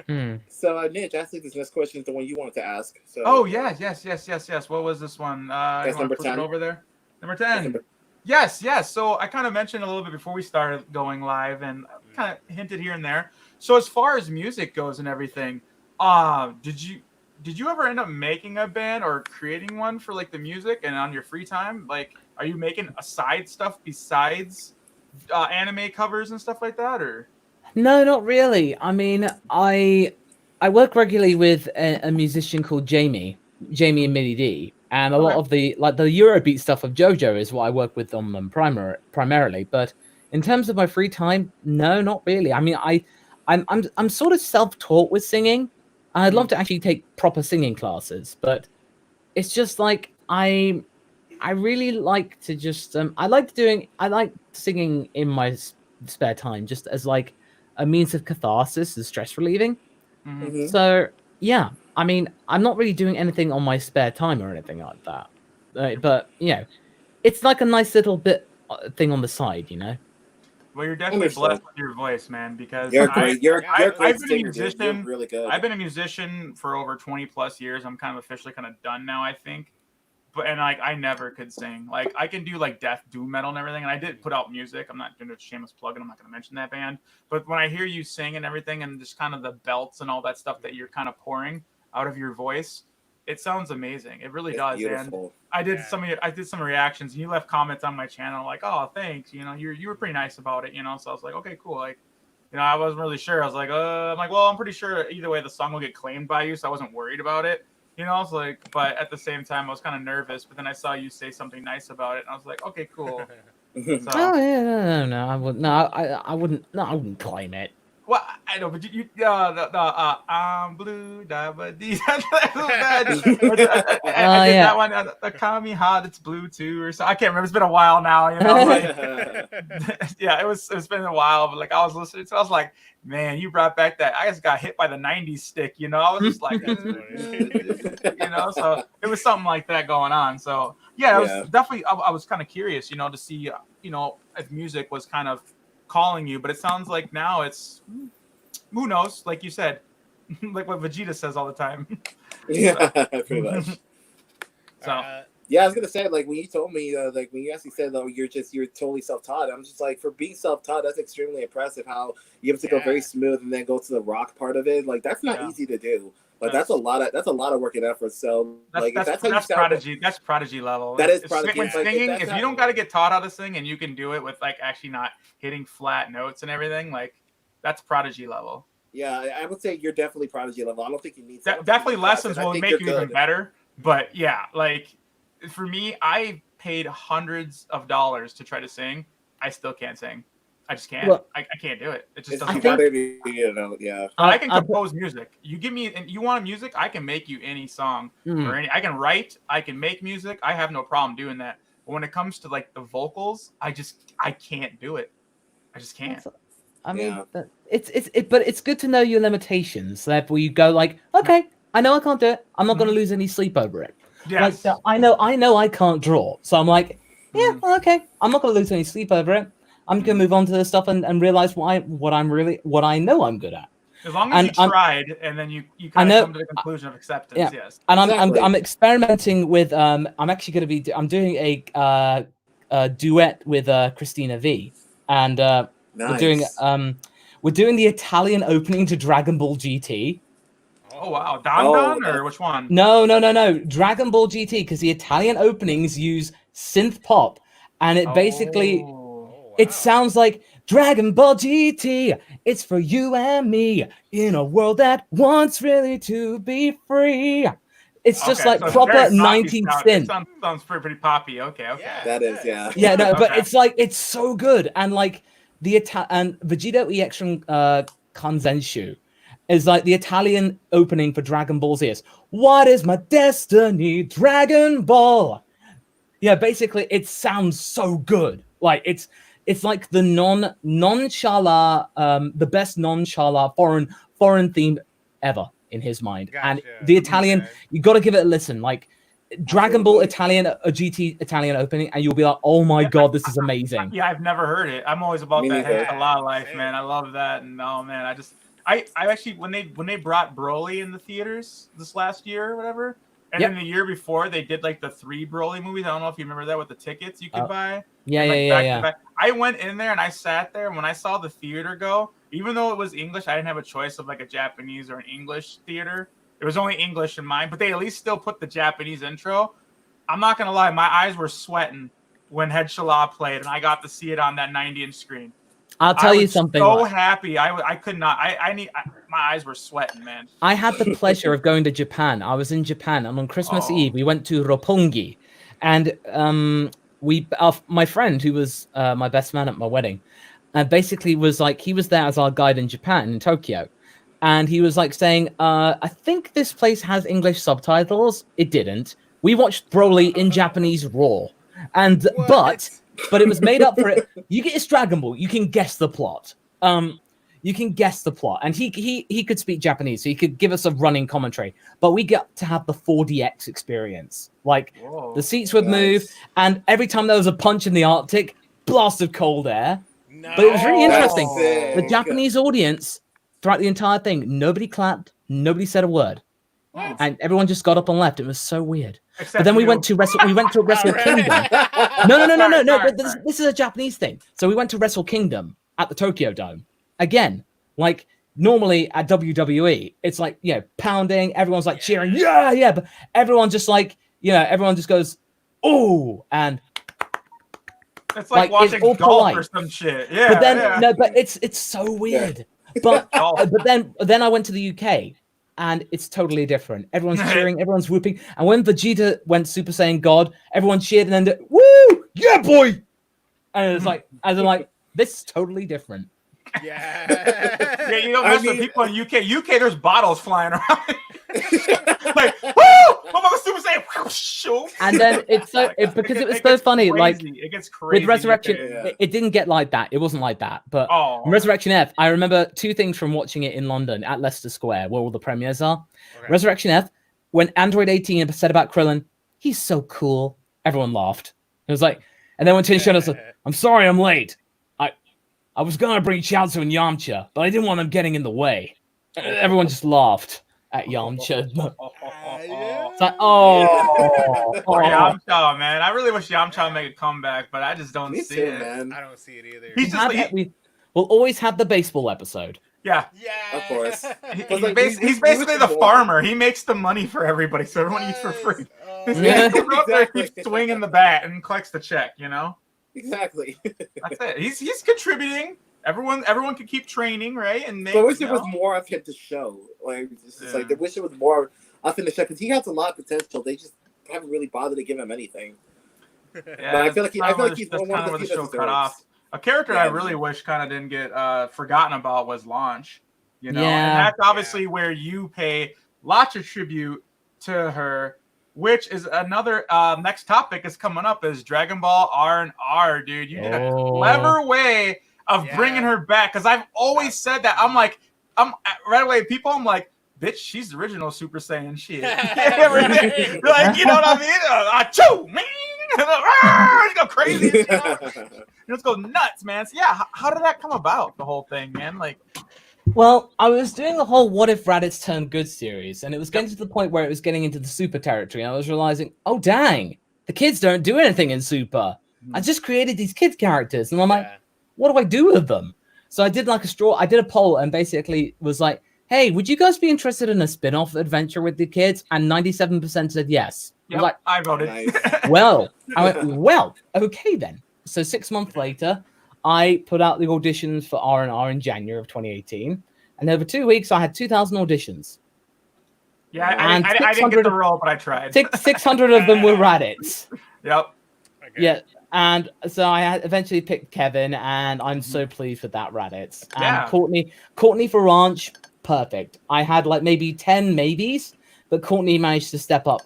Yeah. So Nidge, I think this next question is the one you wanted to ask. So. Oh yeah, yes. What was this one? That's number 10 over there. Number 10. Yes. So I kind of mentioned a little bit before we started going live, and kind of hinted here and there. So as far as music goes and everything, did you ever end up making a band or creating one for like the music and on your free time? Like, are you making side stuff besides anime covers and stuff like that, or? No, not really. I mean, I work regularly with a musician called Jamie and Millie D. And a lot of the Eurobeat stuff of JoJo is what I work with on them primarily. But in terms of my free time, no, not really. I mean, I'm sort of self-taught with singing. I'd love to actually take proper singing classes, but it's just like I really like to just I like singing in my spare time just as like a means of catharsis and stress relieving. Mm-hmm. So yeah. I mean, I'm not really doing anything on my spare time or anything like that. But, it's like a nice little bit thing on the side, Well, you're definitely blessed with your voice, man, because you're great. I've been a musician. You're really good. I've been a musician for over 20 plus years. I'm kind of officially kind of done now, I think. And I never could sing. Like, I can do like death doom metal and everything, and I did put out music. I'm not doing a shameless plug, and I'm not going to mention that band. But when I hear you sing and everything, and just kind of the belts and all that stuff that you're kind of pouring out of your voice, it sounds amazing. It really does. Beautiful. And I did some reactions, and you left comments on my channel like, "Oh, thanks." You were pretty nice about it. So I was like, "Okay, cool." Like, I wasn't really sure. I was like, I'm like, well, I'm pretty sure either way the song will get claimed by you, so I wasn't worried about it. I was like, but at the same time, I was kind of nervous. But then I saw you say something nice about it, and I was like, okay, cool. So. Oh yeah, no, I wouldn't. No, I wouldn't. No, I wouldn't claim it. Well, I know, but I'm blue, da ba dee. I did that one. The Kami hot, it's blue too, or so. I can't remember. It's been a while now, you know. Like, yeah, it's been a while, but like I was listening to, I was like, man, you brought back that. I just got hit by the '90s stick, you know. I was just like, you know, so it was something like that going on. So yeah, it was definitely. I was kind of curious, you know, to see, you know, if music was kind of calling you, but it sounds like now it's, who knows, like you said, like what Vegeta says all the time. Yeah, pretty much. So yeah, I was gonna say, like when you told me, like when you actually said, "Oh, you're totally self-taught," I'm just like, for being self-taught, that's extremely impressive. How you have to go very smooth and then go to the rock part of it. Like that's not easy to do. Like that's a lot of work and effort. So like that's prodigy. That's prodigy level. That is prodigy. When singing, if you don't got to get taught how to sing and you can do it with like actually not hitting flat notes and everything, like that's prodigy level. Yeah, I would say you're definitely prodigy level. I don't think you need definitely lessons will make you even better. But yeah, like for me, I paid hundreds of dollars to try to sing. I still can't sing. I just can't. Well, I can't do it. It just doesn't work. I can compose music. You give me, and you want music, I can make you any song or any. I can write. I can make music. I have no problem doing that. But when it comes to like the vocals, I can't do it. I just can't. I mean, but it's good to know your limitations. Therefore, you go like, okay, I know I can't do it. I'm not going to lose any sleep over it. Yes. Like, so I know I can't draw. So I'm like, yeah, okay. I'm not going to lose any sleep over it. I'm going to move on to this stuff and realize what I know I'm good at. As long as you tried, and then you kind of come to the conclusion of acceptance. Yeah. Yes. And I'm experimenting with I'm actually going to be I'm doing a duet with Christina V, and we're doing the Italian opening to Dragon Ball GT. Oh wow, Don or which one? No, Dragon Ball GT, because the Italian openings use synth pop, and it basically it sounds like Dragon Ball GT. It's for you and me in a world that wants really to be free. It's just like so proper 19th synth. Sounds pretty poppy. Okay. Yeah, that is, yeah. Yeah, no, but it's like it's so good, and like and Vegeta EX Kanzenshu is like the Italian opening for Dragon Ball Z. What is my destiny, Dragon Ball? Yeah, basically, it sounds so good. Like it's like the non-chala, the best non-chala foreign theme ever in his mind. Gotcha. And the Italian, you got to give it a listen. Like Dragon Ball Italian, a GT Italian opening, and you'll be like, oh my god, this is amazing. Yeah, I've never heard it. I'm always about that a lot of life, man. I love that, and oh man, I actually when they brought Broly in the theaters this last year or whatever, and then the year before they did like the 3 Broly movies. I don't know if you remember that with the tickets you could buy. Yeah. I went in there and I sat there, and when I saw the theater go, even though it was English, I didn't have a choice of like a Japanese or an English theater. It was only English in mine, but they at least still put the Japanese intro. I'm not gonna lie, my eyes were sweating when Head Shala played, and I got to see it on that 90-inch screen. I'll tell you something. So happy, I could not. My eyes were sweating, man. I had the pleasure of going to Japan. I was in Japan, and on Christmas Eve we went to Roppongi, and my friend who was my best man at my wedding, basically was like he was there as our guide in Japan in Tokyo. And he was like saying, I think this place has English subtitles. It didn't. We watched Broly in Japanese raw. And but it was made up for it. It's Dragon Ball. You can guess the plot. You can guess the plot. And he could speak Japanese, so he could give us a running commentary. But we got to have the 4DX experience. Like the seats would move, and every time there was a punch in the Arctic, blast of cold air. No. But it was really interesting. The Japanese audience, throughout the entire thing, nobody clapped, nobody said a word, and everyone just got up and left. It was so weird. But then we went to Wrestle Kingdom. No. But this is a Japanese thing. So we went to Wrestle Kingdom at the Tokyo Dome. Again, like normally at WWE, it's like pounding. Everyone's like cheering, yeah. But everyone just like everyone just goes, oh, and it's like watching golf polite. Or some shit. Yeah. But then but it's so weird. But then I went to the UK, and it's totally different. Everyone's cheering, everyone's whooping, and when Vegeta went Super Saiyan God, everyone cheered, and then woo, yeah, boy, and it's like, this is totally different. Yeah. Yeah, you don't mess with people in UK. UK, there's bottles flying around. Like, woo! I'm a Super Saiyan. And then it's so because it was so funny. Crazy. Like it gets crazy. with Resurrection, Yeah. it didn't get like that. It wasn't like that. But Resurrection F, I remember two things from watching it in London at Leicester Square, where all the premieres are. Okay. Resurrection F, when Android 18 said about Krillin, he's so cool. Everyone laughed. It was like, and then when Tin showed us, like, I'm sorry, I'm late. I was gonna bring Chiaotzu and Yamcha, but I didn't want them getting in the way. Everyone just laughed at Yamcha. It's like, Yamcha, man. I really wish Yamcha would make a comeback, but I just don't see it. Man. I don't see it either. We'll always have the baseball episode. Yeah, of course. He's basically the farmer. He makes the money for everybody, so everyone eats for free. He keeps swinging the bat and collects the check. You know. Exactly. That's it. He's contributing. Everyone can keep training, right? And I wish there was more of him to show. Like, I wish there was more of him to show because he has a lot of potential. They just haven't really bothered to give him anything. Yeah, but I feel like he's one of the show cut off. A character I really wish kind of didn't get forgotten about was Launch. You know, and that's obviously where you pay lots of tribute to her. Which is another next topic is coming up is Dragon Ball R&R, dude. You did a clever way of bringing her back because I've always said that. I'm right away. People, I'm like, bitch, she's the original Super Saiyan shit. Like, you know what I mean? Achoo, man, you go crazy. Let's go nuts, man. So yeah, how did that come about? The whole thing, man. Like. Well, I was doing the whole What If Raditz Turned Good series, and it was getting to the point where it was getting into the Super territory, and I was realizing, oh, dang, the kids don't do anything in Super. I just created these kids characters, and I'm like, what do I do with them? So I did I did a poll and basically was like, hey, would you guys be interested in a spin-off adventure with the kids? And 97% said yes. Yep, I voted. Nice. Well, I went, well, okay then. So 6 months later, I put out the auditions for R&R in January of 2018, and over 2 weeks, I had 2,000 auditions. Yeah, I didn't get the role, but I tried. 600 of them were Raditz. Yep. Okay. Yeah, and so I had eventually picked Kevin, and I'm so pleased with that Raditz. And Courtney for Ranch, perfect. I had like maybe 10 maybes, but Courtney managed to step up.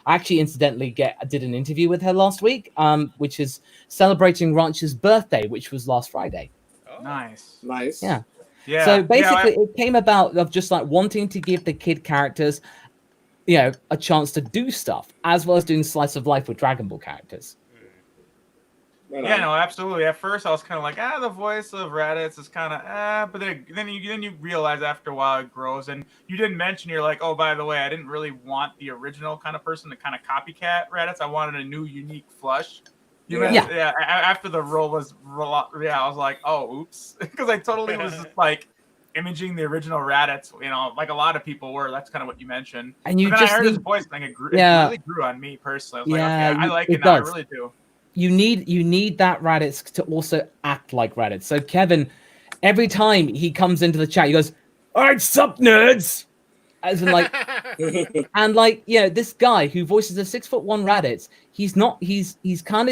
I actually incidentally did an interview with her last week, which is celebrating Ranch's birthday, which was last Friday. Oh. Nice. Yeah. Yeah. So basically, it came about of just like wanting to give the kid characters, a chance to do stuff, as well as doing slice of life with Dragon Ball characters. Yeah, no, absolutely. At first, I was kind of like, the voice of Raditz is kind of, but then you realize after a while it grows. And you didn't mention, you're like, oh, by the way, I didn't really want the original kind of person to kind of copycat Raditz. I wanted a new, unique flush. After the role was, I was like, oh, oops, because I totally was just like imaging the original Raditz. Like a lot of people were. That's kind of what you mentioned. And you but then just I heard his voice thing. It really grew on me personally. I was like, okay, I like it now. I really do. You need that Raditz to also act like Raditz. So Kevin, every time he comes into the chat, he goes, "All right, sup, nerds," as in like, and like, this guy who voices a 6'1" Raditz, he's kind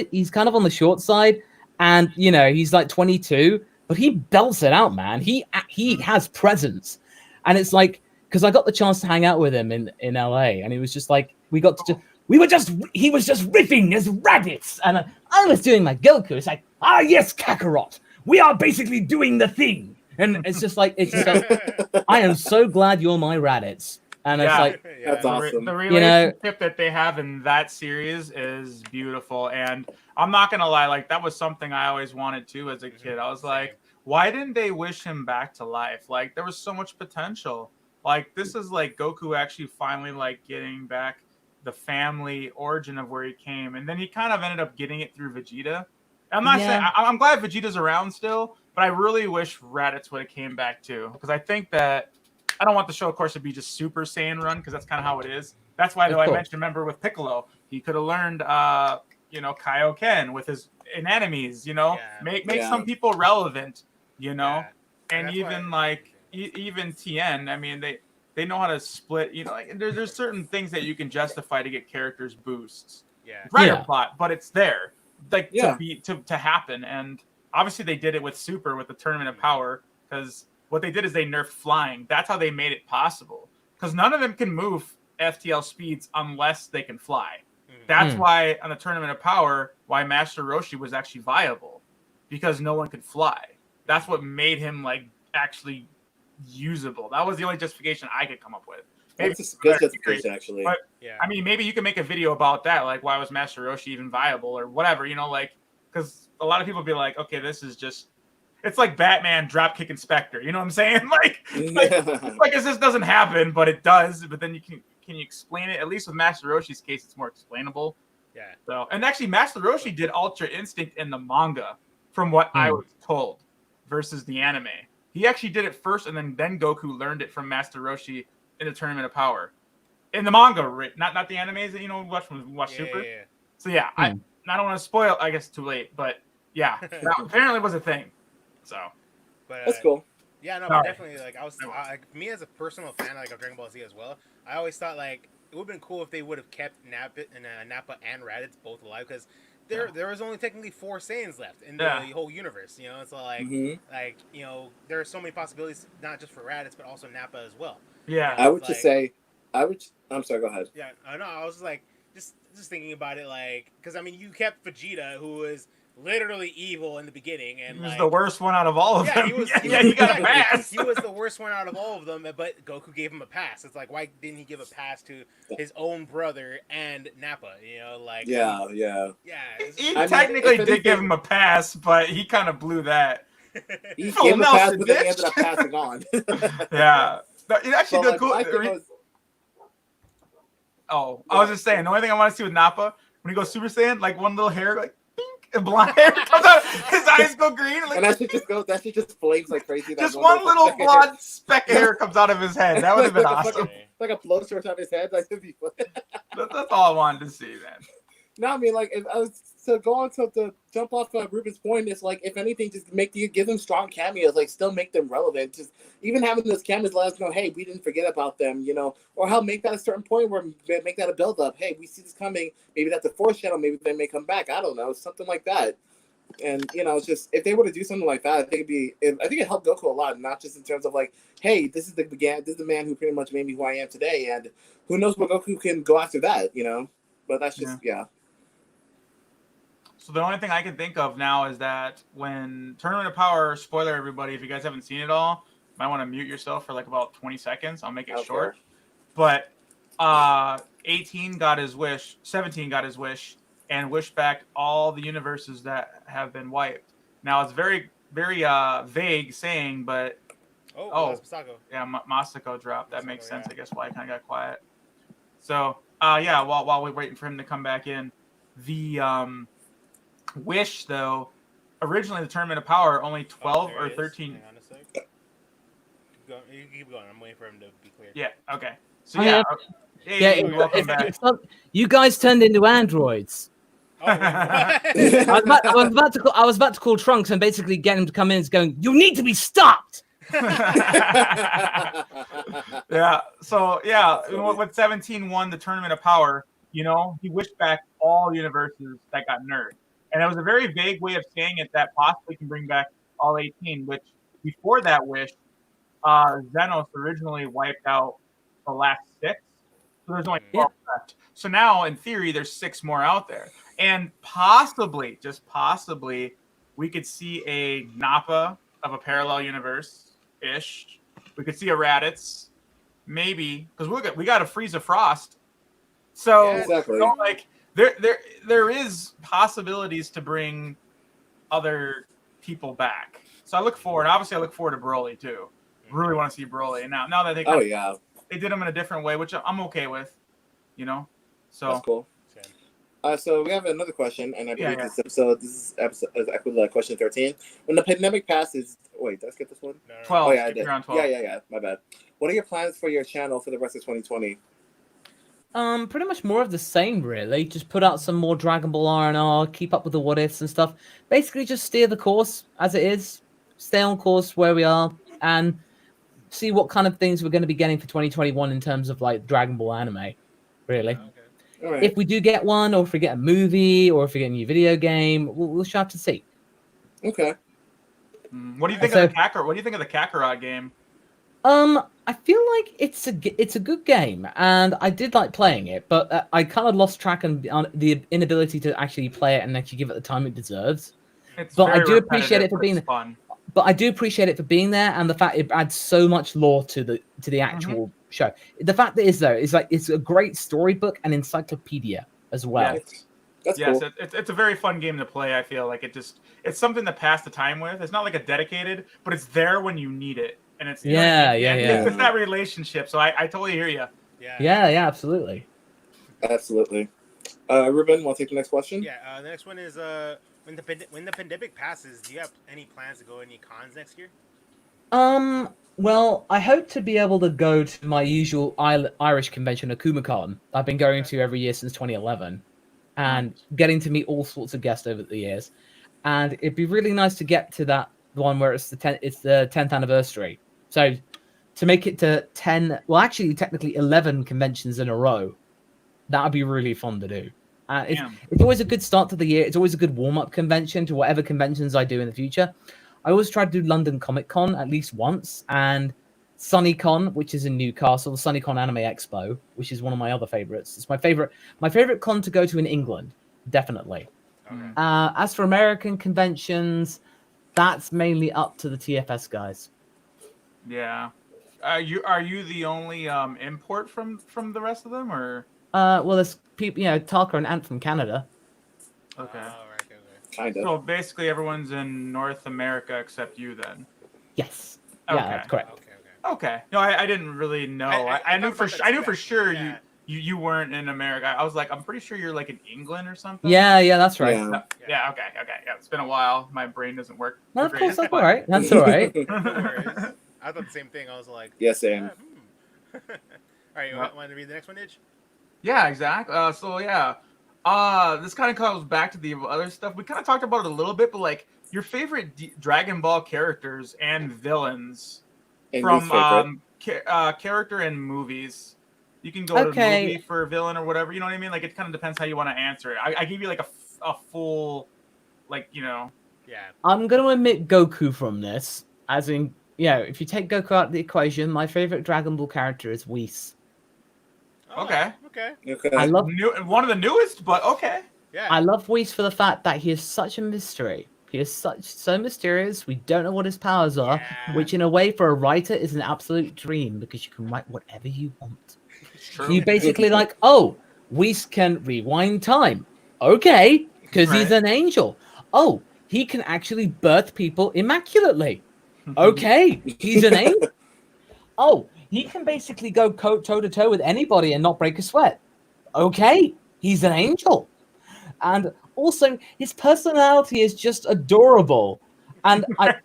of on the short side, and he's like 22, but he belts it out, man. He has presence, and it's like because I got the chance to hang out with him in LA, and he was just like he was just riffing as Raditz, and I was doing my Goku. It's like, yes, Kakarot, we are basically doing the thing, and it's just like I am so glad you're my Raditz, and it's like that's awesome. The relationship that they have in that series is beautiful, and I'm not gonna lie, like that was something I always wanted to as a kid. I was like, why didn't they wish him back to life? Like there was so much potential. Like this is like Goku actually finally like getting back the family origin of where he came, and then he kind of ended up getting it through Vegeta. I'm not saying I'm glad Vegeta's around still, but I really wish Raditz would have came back too, because I think that I don't want the show, of course, to be just Super Saiyan run, because that's kind of how it is. That's why, though, I mentioned, remember with Piccolo, he could have learned, Kaioken with his enemies. Make some people relevant, and even like even Tien. I mean, they know how to split, like there's certain things that you can justify to get characters boosts. Writer plot, but it's there. Like to happen. And obviously they did it with Super with the Tournament of Power, because what they did is they nerfed flying. That's how they made it possible, because none of them can move FTL speeds unless they can fly. That's why on the Tournament of Power, why Master Roshi was actually viable, because no one could fly. That's what made him like actually usable. That was the only justification I could come up with. Maybe That's a good justification, actually. But I mean, maybe you can make a video about that, like why was Master Roshi even viable or whatever, like, because a lot of people be like, okay, this is just, it's like Batman dropkick Inspector, you know what I'm saying? Like it just doesn't happen, but it does. But then can you explain it? At least with Master Roshi's case, it's more explainable. Yeah. So, and actually, Master Roshi did Ultra Instinct in the manga, from what I was told, versus the anime. He actually did it first, and then Goku learned it from Master Roshi in the Tournament of Power, in the manga, not the animes that watch Super. Yeah. So I don't want to spoil. I guess too late, but yeah, that apparently was a thing. So, but that's cool. Yeah, no, but definitely. Like me as a personal fan of Dragon Ball Z as well, I always thought like it would have been cool if they would have kept Nappa and Raditz both alive, because there was only technically 4 Saiyans left in the whole universe. So like there are so many possibilities, not just for Raditz but also Nappa as well. Yeah, I would just say, I'm sorry. Go ahead. Yeah, I know. I was just like, just thinking about it, like, because I mean, you kept Vegeta, who was literally evil in the beginning, and he was the worst one out of all of them. He got a pass. He was the worst one out of all of them, but Goku gave him a pass. It's like, why didn't he give a pass to his own brother and Nappa? He technically did give him a pass, but he kind of blew that. He gave him a pass, but then he ended up passing on. Yeah. It actually did cool. I was just saying, the only thing I want to see with Nappa, when he goes Super Saiyan, like one little hair, like pink and blonde hair comes out, his eyes go green, and that shit just flames like crazy. Just one little blonde speck of hair comes out of his head. That would have been awesome. Like a blow torch on his head. That's all I wanted to see then. No, I mean, like, if I was to go on to jump off Ruben's point, it's like, if anything, just give them strong cameos, like, still make them relevant. Just even having those cameos let us know, hey, we didn't forget about them, or how make that a certain point where make that a build up. Hey, we see this coming. Maybe that's a fourth channel. Maybe they may come back. I don't know, something like that. And it's just, if they were to do something like that, I think it helped Goku a lot, not just in terms of like, hey, this is the man who pretty much made me who I am today, and who knows what Goku can go after that, But that's just So the only thing I can think of now is that when Tournament of Power, spoiler everybody, if you guys haven't seen it all, you might want to mute yourself for like about 20 seconds. I'll make it short. But 18 got his wish, 17 got his wish, and wished back all the universes that have been wiped. Now it's very, very vague saying, but Masako. Yeah, Masako dropped. That makes sense, I guess, why I kind of got quiet. So while we're waiting for him to come back in, the wish, though, originally the Tournament of Power, only 12 or 13. Hang on a sec. You keep going. I'm waiting for him to be clear. Yeah, okay. So, welcome back. You guys turned into androids. I was about to call Trunks and basically get him to come in and going, you need to be stopped! With 17 won the Tournament of Power, he wished back all universes that got nerfed. And it was a very vague way of saying it that possibly can bring back all 18, which before that wish, Xenos originally wiped out the last 6. So there's only 12 left. So now, in theory, there's 6 more out there. And possibly, just possibly, we could see a Nappa of a parallel universe-ish. We could see a Raditz, maybe, because we got a Frieza Frost. So, exactly. There is possibilities to bring other people back. So I look forward. Obviously, I look forward to Broly too. Really want to see Broly. And now that they they did him in a different way, which I'm okay with. So that's cool. So we have another question, and I believe this is episode question 13. When the pandemic passes, wait, did I skip this one? No. 12. Oh yeah, I did. Around 12. Yeah. My bad. What are your plans for your channel for the rest of 2020? Pretty much more of the same, really. Just put out some more Dragon Ball R&R, keep up with the what ifs and stuff. Basically, just steer the course as it is, stay on course where we are, and see what kind of things we're going to be getting for 2021 in terms of like Dragon Ball anime. Really, All right. If we do get one, or if we get a movie, or if we get a new video game, we'll have to see. Okay. What do you think of the Kakarot? What do you think of the Kakarot game? I feel like it's a good game, and I did like playing it, but I kind of lost track on the inability to actually play it and actually give it the time it deserves. But I do appreciate it for being fun. But I do appreciate it for being there, and the fact it adds so much lore to the actual show. The fact that it's a great storybook and encyclopedia as well. Yes. That's yes, cool. It's a very fun game to play. I feel like it's something to pass the time with. It's not like a dedicated, but it's there when you need it, and it's it's that relationship. So I totally hear you. Yeah, absolutely. Absolutely. Reuben, want to take the next question? Yeah, the next one is when the pandemic passes, do you have any plans to go to any cons next year? Well, I hope to be able to go to my usual Irish convention, AkumaCon. I've been going to every year since 2011, and getting to meet all sorts of guests over the years. And it'd be really nice to get to that one where it's the 10th anniversary. So to make it to 10, well, actually, technically 11 conventions in a row, that would be really fun to do. It's always a good start to the year. It's always a good warm-up convention to whatever conventions I do in the future. I always try to do London Comic Con at least once, and SunnyCon, which is in Newcastle, the SunnyCon Anime Expo, which is one of my other favorites. It's my favorite con to go to in England, definitely. Okay. As for American conventions, that's mainly up to the TFS guys. Yeah. Are you the only import from the rest of them, or? Well, there's people, Taka and Ant from Canada. Okay. Right. Kind of. So basically, everyone's in North America except you, then. Yes. Okay. Yeah, that's correct. Okay. No, I didn't really know. I knew for sure you weren't in America. I was like, I'm pretty sure you're like in England or something. Yeah, that's right. Yeah. Okay. Yeah, it's been a while. My brain doesn't work. No, of course, that's all right. That's all right. No worries. I thought the same thing. I was like, yeah, same. All right, you want to read the next one, Nidge? Yeah, exactly. This kind of goes back to the other stuff. We kind of talked about it a little bit, but like your favorite Dragon Ball characters and villains from character in movies. You can go to movie for a villain or whatever. You know what I mean? Like it kind of depends how you want to answer it. I give you like a full, like Yeah. I'm going to omit Goku from this, as in, if you take Goku out of the equation, my favorite Dragon Ball character is Whis. Okay. I love one of the newest, but okay. Yeah. I love Whis for the fact that he is such a mystery. He is so mysterious. We don't know what his powers are, which in a way for a writer is an absolute dream because you can write whatever you want. True. You basically Whis can rewind time. Okay, because he's an angel. Oh, he can actually birth people immaculately. Okay, he's an angel. Oh, he can basically go toe-to-toe with anybody and not break a sweat. Okay, he's an angel. And also, his personality is just adorable. And I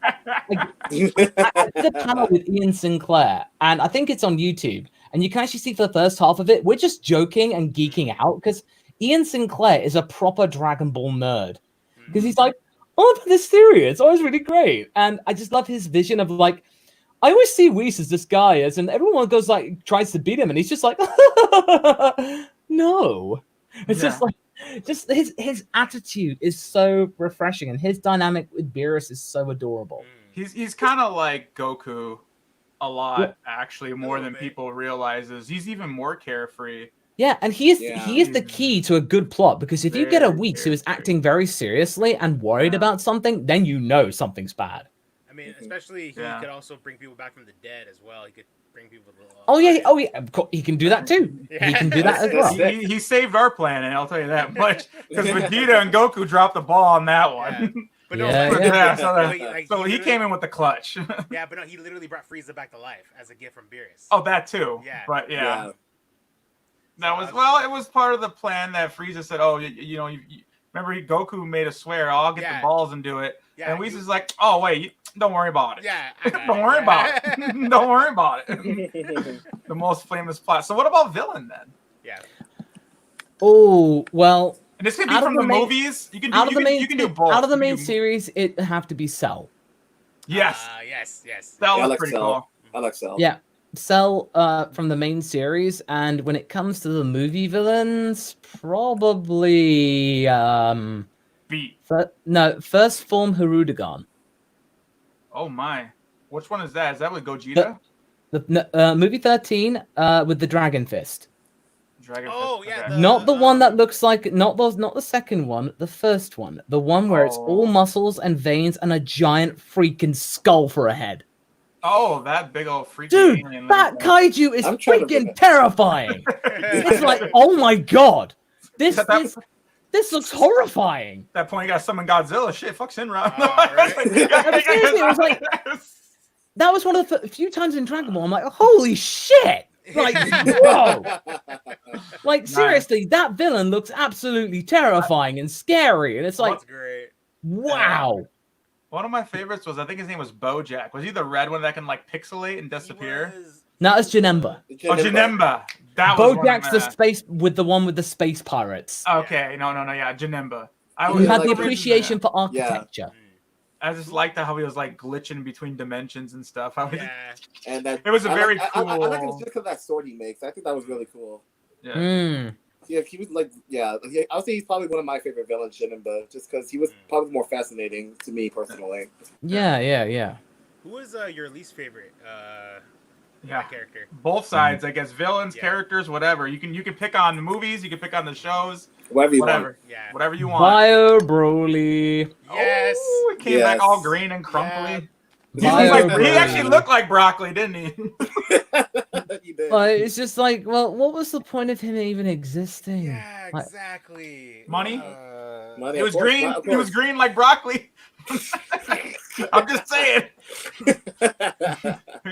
did a panel with Ian Sinclair, and I think it's on YouTube. And you can actually see for the first half of it, we're just joking and geeking out because Ian Sinclair is a proper Dragon Ball nerd. Because he's like, oh, this theory, it's always really great. And I just love his vision of like, I always see Whis as this guy and everyone goes like, tries to beat him, and he's just like, no. It's just like, his attitude is so refreshing, and his dynamic with Beerus is so adorable. He's kind of like Goku a lot, actually, more than people realizes. He's even more carefree. Yeah, and he is the key to a good plot, because if you get a Whis who is acting very seriously and worried about something, then you know something's bad. I mean, especially he could also bring people back from the dead as well. He could bring people to Oh yeah, of course, he can do that too. Yeah. He can do that as well. He saved our planet, I'll tell you that much. Because Vegeta and Goku dropped the ball on that one. But so he came in with the clutch. Yeah, but no, he literally brought Frieza back to life as a gift from Beerus. Oh, that too. Yeah. But that was it was part of the plan that Frieza said, oh, you know, remember Goku made a swear, I'll get the balls and do it. Yeah, and Whis is like, oh wait, don't worry about it. Yeah, don't worry about it. Don't worry about it. The most famous plot. So what about villain then? Yeah. Oh well. And this can be from the movies. You can do both. Out of the main series, it have to be Cell. Yes. Yes. That was pretty cool. I like Cell. Yeah. Cell from the main series, and when it comes to the movie villains, probably beat. First form Hirudegarn. Oh my. Which one is that? Is that with Gogeta? The movie 13 with the Dragon Fist. Dragon Oh, Fist, yeah, okay. Not the one that looks like not the second one, the first one. The one where it's all muscles and veins and a giant freaking skull for a head. Oh, that big old freaky Dude, alien. that kaiju is freaking terrifying. It's like, It's oh my god. This That looks horrifying. At that point, you got to summon Godzilla. Shit, fuck Sinra. Seriously, it was like, that was one of the few times in Dragon Ball I'm like, holy shit. Like, whoa. Like, seriously, that villain looks absolutely terrifying and scary. And it's like, That's great. Wow. One of my favorites was, I think his name was Bojack. Was he the red one that can like pixelate and disappear? No, it's Janemba. Oh, Janemba. That was Bojack's the space with the one with the space pirates. Okay, no, yeah, Janemba. You had the appreciation for architecture. I just liked how he was like glitching between dimensions and stuff. And that it was a very cool. I like it just because of that sword he makes. I think that was really cool. Yeah. Yeah, he was like, I would say he's probably one of my favorite villains, Janemba, just because he was probably more fascinating to me personally. Yeah. Who was your least favorite character? Both sides, I guess. Villains, characters, whatever. You can pick on the movies, you can pick on the shows. Whatever you want. Yeah. Whatever you want. Bio Broly. Yes. Oh, he came back all green and crumply. Yeah. He actually looked like broccoli, didn't he? He did. It's just like, well, what was the point of him even existing? Yeah, exactly. Money? Money, He was green. He was green like broccoli. I'm just saying.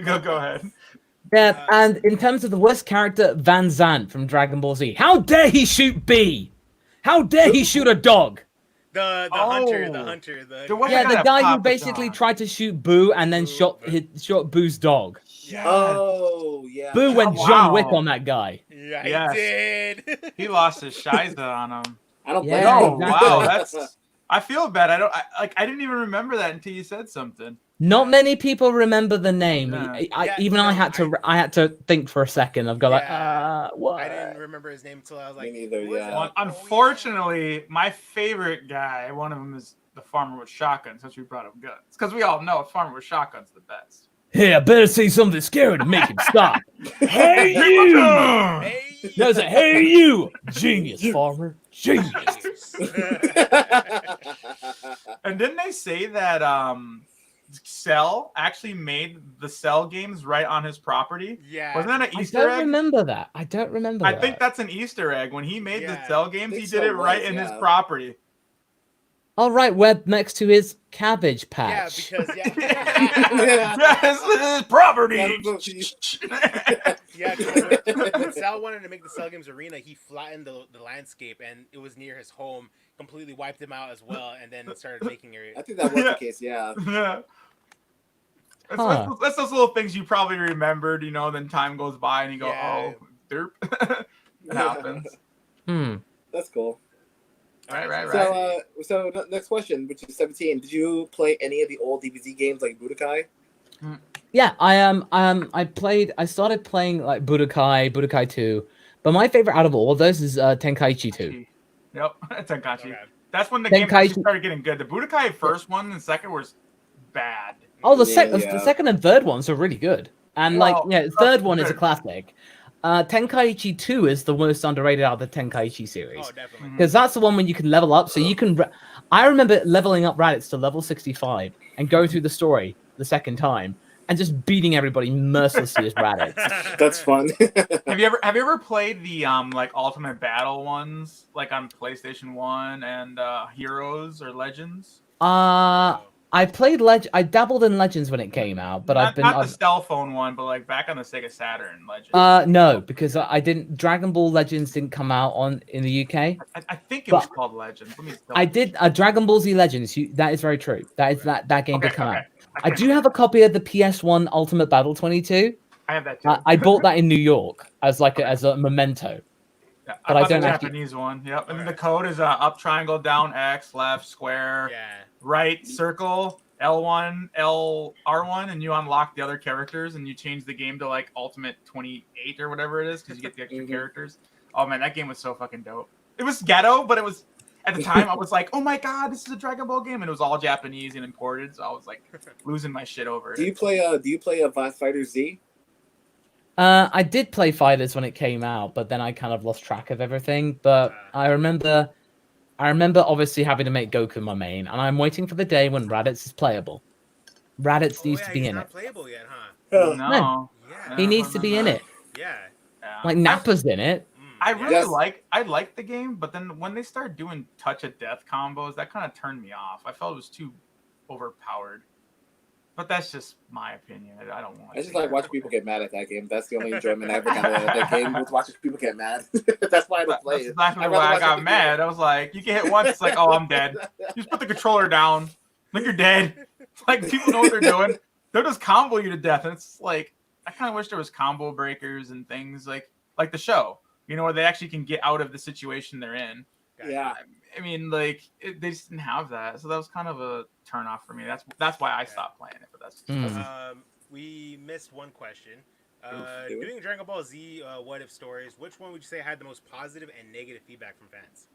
Go ahead. Yeah, and in terms of the worst character, Van Zant from Dragon Ball Z. How dare he shoot B? How dare he shoot a dog? The hunter. The guy who basically tried to shoot Boo and then shot Boo's dog. Yeah. Oh, yeah. Boo went John Wick on that guy. Yeah, he did. He lost his shiza on him. I don't blame him. exactly. Wow, I feel bad. I didn't even remember that until you said something. Not many people remember the name. Yeah. I had to think for a second. I've got what? I didn't remember his name until I was like, me neither. Yeah. Well, unfortunately, my favorite guy, one of them is the farmer with shotguns. Since we brought up guns, because we all know farmer with shotguns the best. Hey, I better say something scary to make him stop. Hey you! There's a hey you! Genius, farmer. Genius. And didn't they say that Cell actually made the Cell games right on his property? Yeah. Wasn't that an Easter egg? I don't remember that. I think that's an Easter egg. When he made the Cell games, he did it right in his property. All right, we're next to his cabbage patch. Yeah, because his property. When Sal wanted to make the Cell Games Arena, he flattened the landscape, and it was near his home. Completely wiped him out as well, and then started making it. I think that was the case. Yeah. That's those little things you probably remembered, then time goes by and you go, oh, derp. It happens. That's cool. Right. So next question, which is 17. Did you play any of the old DBZ games like Budokai? Yeah, I started playing like Budokai 2, but my favorite out of all of those is Tenkaichi 2. Yep, Tenkaichi. Okay. That's when the game started getting good. The Budokai first one and second was bad. Oh, the second and third ones are really good. And third one is a classic. Tenkaichi 2 is the most underrated out of the Tenkaichi series. Oh, definitely. Because that's the one when you can level up. So you can... I remember leveling up Raditz to level 65 and going through the story the second time and just beating everybody mercilessly as Raditz. That's fun. Have you ever played the Ultimate Battle ones, like on PlayStation 1 and Heroes or Legends? I played I dabbled in Legends when it came out, but not the cell phone one, but like back on the Sega Saturn Legends. No, because I didn't. Dragon Ball Legends didn't come out in the UK. I think it was called Legends. I did Dragon Ball Z Legends. That is very true. That game did come out. I do have a copy of the PS1 Ultimate Battle 22. I have that too. I bought that in New York as a memento. Yeah, but I don't the Japanese one. Yep, and the code is up triangle, down X, left square, right circle, L1, R1, and you unlock the other characters, and you change the game to like Ultimate 28 or whatever it is because you get the extra characters. Oh man, that game was so fucking dope. It was ghetto, but it was at the time I was like, oh my god, this is a Dragon Ball game, and it was all Japanese and imported, so I was like losing my shit over it. Do you play Advanced Fighter Z? I did play Fighters when it came out, but then I kind of lost track of everything. But I remember obviously having to make Goku my main, and I'm waiting for the day when Raditz is playable. Raditz needs to be in it. Playable yet, huh? No. Yeah. He needs to be in it. Yeah. Like Nappa's in it. I really like the game, but then when they start doing touch of death combos, that kind of turned me off. I felt it was too overpowered. But that's just my opinion. I don't want. I just like watching people get mad at that game. That's the only enjoyment I ever got out of that game, was watching people get mad. That's why I don't play it. That's exactly why I got mad. I was like, you can hit once, it's like, oh, I'm dead. You just put the controller down, like you're dead. It's like people know what they're doing. They'll just combo you to death, and it's like I kind of wish there was combo breakers and things like the show. You know, where they actually can get out of the situation they're in. Yeah. I mean, like they just didn't have that, so that was kind of a turn off for me. That's why I stopped playing it. But that's we missed one question. Do Doing Dragon Ball Z what if stories, which one would you say had the most positive and negative feedback from fans?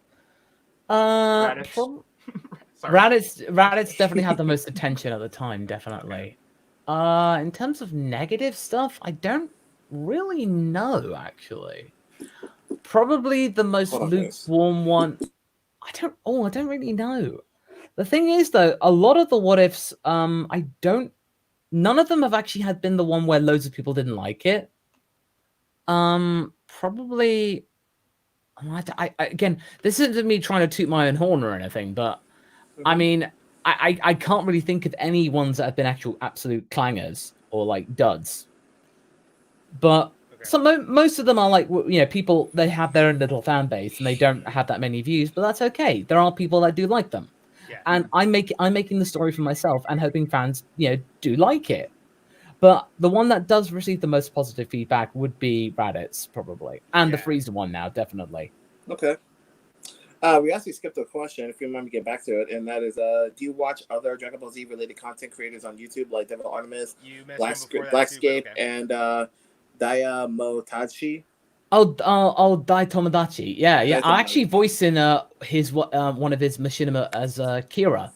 Raditz definitely had the most attention at the time, definitely. In terms of negative stuff, I don't really know actually. Probably the most lukewarm one. I don't really know. The thing is, though, a lot of the what ifs, none of them have actually been the one where loads of people didn't like it. Probably, again, this isn't me trying to toot my own horn or anything, but I mean, I can't really think of any ones that have been actual absolute clangers or like duds. But so most of them are like, you know, people, they have their own little fan base and they don't have that many views, but that's okay. There are people that do like them. Yeah. And I'm making the story for myself and hoping fans, you know, do like it. But the one that does receive the most positive feedback would be Raditz, probably. And the Frieza one now, definitely. Okay. We actually skipped a question, if you remember, get back to it, and that is, do you watch other Dragon Ball Z related content creators on YouTube like Devil Artemis, Blackscape, and Diamotachi? Oh, Dai Tomodachi. Yeah. I actually voiced in his one of his machinima as Kira,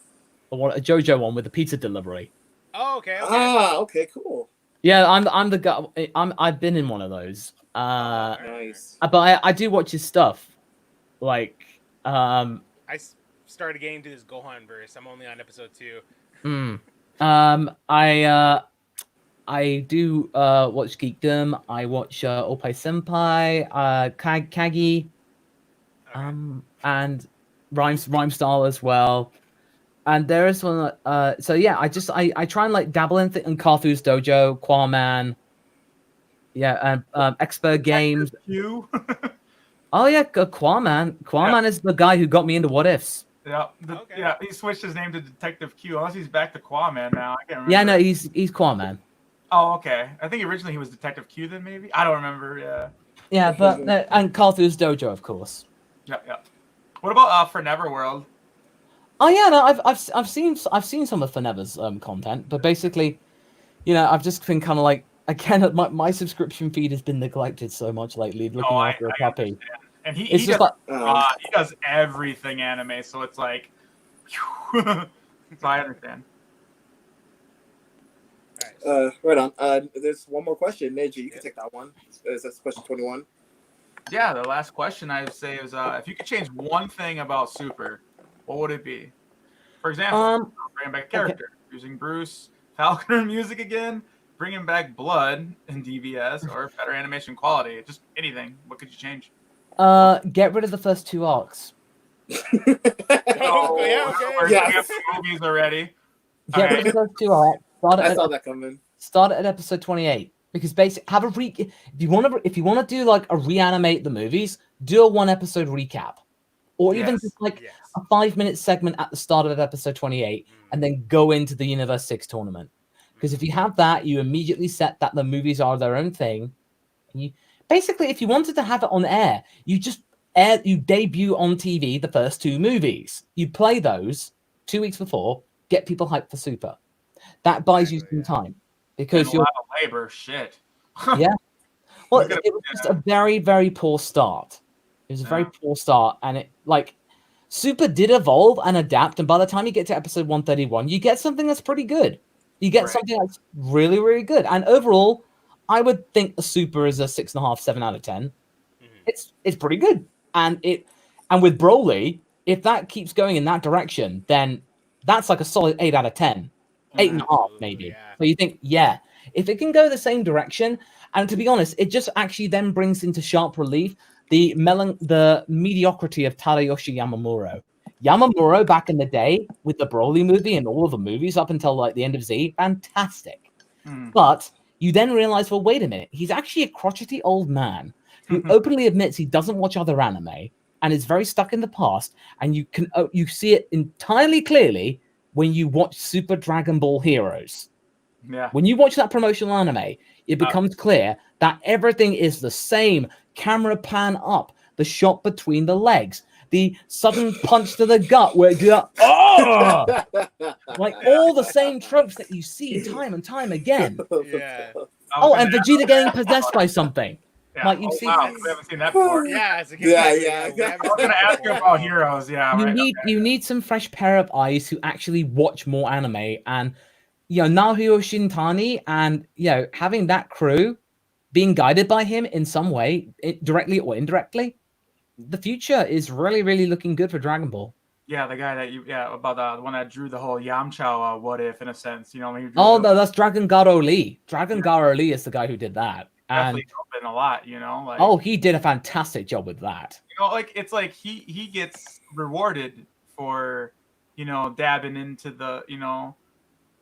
or a JoJo one with the pizza delivery. Oh, okay. Okay, cool. Yeah, I'm the guy. I've been in one of those. Nice. But I do watch his stuff. Like, I started getting into this Gohan verse. I'm only on episode 2. I do watch Geekdom. I watch Oppai Senpai, Kagi, and Rhymestar as well. And there is one. So yeah, I try and like dabble in Carthu's Dojo, Quaman. Yeah, and Expert Games. You. Oh yeah, Quaman. Quaman is the guy who got me into What Ifs. Yeah, yeah. He switched his name to Detective Q. Unless he's back to Quaman now. I can't remember. Yeah, no, he's Quaman. Oh, okay. I think originally he was Detective Q then, maybe? I don't remember, yeah. Yeah, but, and Carthu's Dojo, of course. Yeah. What about For Neverworld? Oh, yeah, no, I've seen some of Forever's content, but basically, you know, I've just been kind of like, again, my subscription feed has been neglected so much lately, looking after a puppy. Understand. And he does everything anime, so it's like, so I understand. Right on. There's one more question. Nidge, you can take that one. That's question 21. Yeah, the last question I would say is, if you could change one thing about Super, what would it be? For example, bringing back a character, using Bruce, Falconer music again, bringing back blood in DVS, or better animation quality. Just anything. What could you change? Get rid of the first 2 arcs. Movies already. Get rid of the first 2 arcs. I saw that coming. Start at episode 28 because basically have a if you want to do like a reanimate the movies, do a 1-episode recap, or even just like a 5-minute segment at the start of episode 28, and then go into the Universe 6 tournament. Because if you have that, you immediately set that the movies are their own thing. And you basically, if you wanted to have it on air, you debut on TV the first 2 movies. You play those 2 weeks before, get people hyped for Super. That buys you some time because you're a lot of labor. Shit. Yeah. Well, it was just a very, very poor start. It was a very poor start, and it like Super did evolve and adapt, and by the time you get to episode 131, you get something that's pretty good. You get something that's really, really good. And overall, I would think the Super is a 6.5, 7 out of 10. It's pretty good. And with Broly, if that keeps going in that direction, then that's like a solid 8 out of 10. 8.5 maybe. Yeah. So you think, if it can go the same direction, and to be honest, it just actually then brings into sharp relief the mediocrity of Tadayoshi Yamamuro. Yamamuro back in the day with the Broly movie and all of the movies up until like the end of Z, fantastic. But you then realize, well, wait a minute, he's actually a crotchety old man who openly admits he doesn't watch other anime and is very stuck in the past, and you see it entirely clearly when you watch Super Dragon Ball Heroes. Yeah. When you watch that promotional anime, it becomes clear that everything is the same. Camera pan up, the shot between the legs, the sudden punch to the gut where you go, like all the same tropes that you see time and time again. Yeah. And Vegeta getting possessed by something. Yeah. Like you see, wow. We haven't seen that before. Yeah, it's a good Yeah. I was gonna ask you about Heroes. Yeah, you need some fresh pair of eyes who actually watch more anime, and Naohiro Shintani, and having that crew being guided by him in some way, directly or indirectly, the future is really, really looking good for Dragon Ball. Yeah, the guy that about the one that drew the whole Yamcha what if in a sense, No, that's Dragon Garo Lee. Dragon Garo Lee is the guy who did that. Definitely helping a lot, like, he did a fantastic job with that. Like it's like he gets rewarded for dabbing into the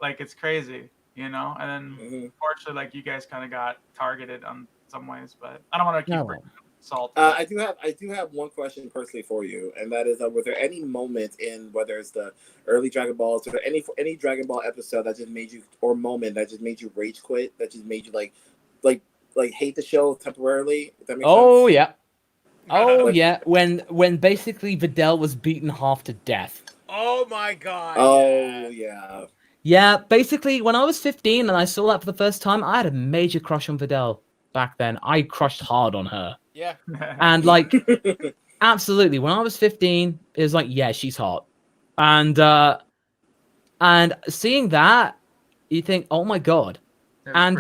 like it's crazy, and then unfortunately, like you guys kind of got targeted on some ways, but I don't want to keep salt. I do have one question personally for you, and that is, were there any moments in whether it's the early Dragon Balls or any Dragon Ball episode that just made you, or moment that just made you rage quit, that just made you like hate the show temporarily? If that makes sense? Yeah. Yeah. When basically Videl was beaten half to death. Oh my god. Oh yeah. Yeah, basically, when I was 15 and I saw that for the first time, I had a major crush on Videl back then. I crushed hard on her. Yeah. And, absolutely, when I was 15, it was like, yeah, she's hot. And seeing that, you think, oh my god. And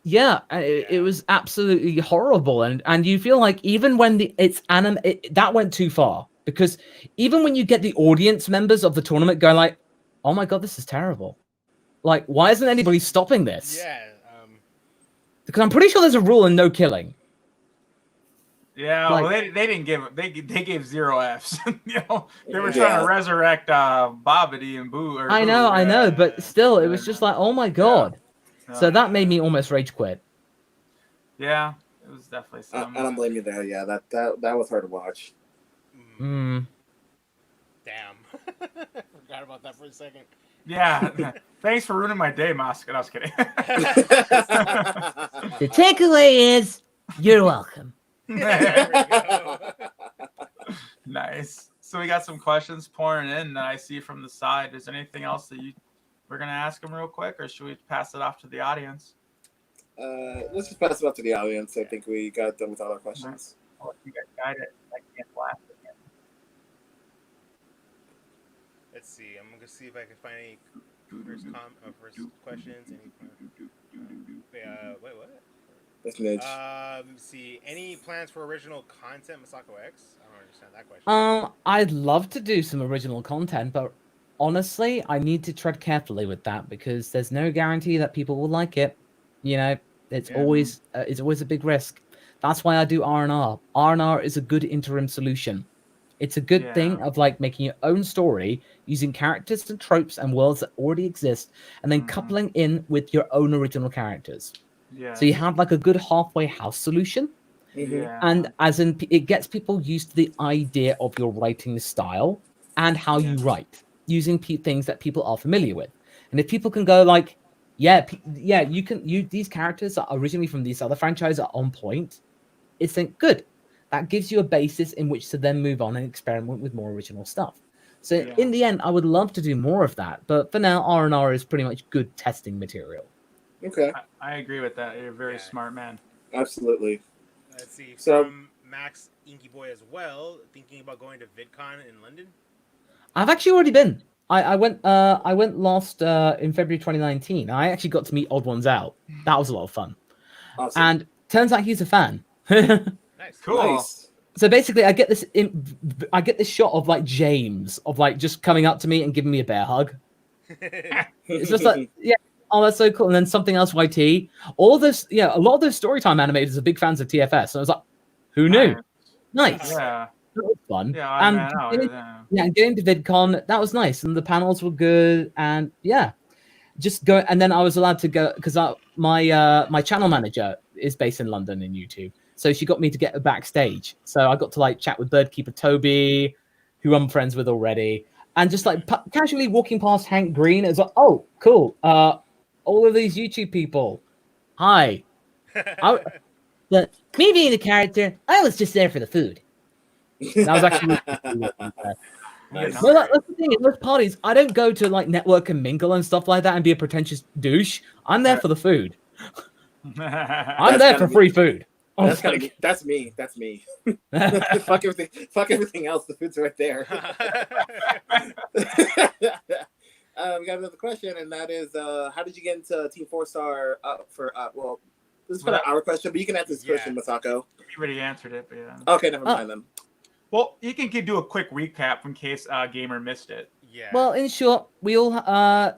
it was absolutely horrible. And you feel like even when it's anime, that went too far. Because even when you get the audience members of the tournament going like, oh my god, this is terrible. Like, why isn't anybody stopping this? Yeah. Because I'm pretty sure there's a rule in no killing. Yeah, well, they didn't give they gave 0 Fs. They were trying to resurrect Bobbity and Boo. I know, but still, it was just like, oh my god. Yeah. So that made me almost rage quit. Yeah, it was definitely something. I don't blame you there. Yeah, that was hard to watch. Damn. Forgot about that for a second. Yeah. Thanks for ruining my day, Masako. I was kidding. The takeaway is, you're welcome. There we go. Nice. So we got some questions pouring in that I see from the side. Is there anything else that we're gonna ask them real quick, or should we pass it off to the audience? Let's just pass it off to the audience. I think we got done with all our questions. Well, you guys got it. I can't laugh again. Let's see. I'm gonna see if I can find any first questions. Wait, what? That's Nidge. Let's see. Any plans for original content, MasakoX? I don't understand that question. I'd love to do some original content, but honestly, I need to tread carefully with that because there's no guarantee that people will like it. It's always a big risk. That's why I do R&R. R&R is a good interim solution. It's a good thing of making your own story using characters and tropes and worlds that already exist, and then coupling in with your own original characters. Yeah. So you have a good halfway house solution. Yeah. And as in, it gets people used to the idea of your writing style and how you write, using things that people are familiar with. And if people can go these characters are originally from these other franchises are on point, it's good. That gives you a basis in which to then move on and experiment with more original stuff. So in the end, I would love to do more of that. But for now, R&R is pretty much good testing material. Okay. I agree with that. You're a very smart man. Absolutely. Let's see. So, From Max Inky Boy as well, thinking about going to VidCon in London? I've actually already been. I went last in February 2019. I actually got to meet Odd Ones Out. That was a lot of fun. Awesome. And turns out he's a fan. Nice. Cool. Nice. So basically, I get this shot of like James of like just coming up to me and giving me a bear hug. It's just like, yeah, oh, that's so cool. And then something else, YT. All this, yeah, a lot of those Storytime animators are big fans of TFS. So I was like, who knew? Nice. Yeah. That was fun. Yeah, I and ran out. getting to VidCon, that was nice. And the panels were good. And yeah, just go. And then I was allowed to go because my channel manager is based in London in YouTube. So she got me to get backstage. So I got to like chat with Birdkeeper Toby, who I'm friends with already. And just like casually walking past Hank Green, it's like, oh, cool. All of these YouTube people. Hi. But me being the character, I was just there for the food. That was actually Nice. well, that's the thing. In those parties, I don't go to like network and mingle and stuff like that and be a pretentious douche. I'm there for the food. I'm there for free food. That's me. That's me. Fuck everything. Fuck everything else. The food's right there. We got another question, and that is, how did you get into Teamfourstar? Well, this is kind of our question, but you can answer this question, Masako. You already answered it, but yeah. Okay, never mind then. Well, you can do a quick recap in case Gamer missed it. Yeah. Well, in short, we all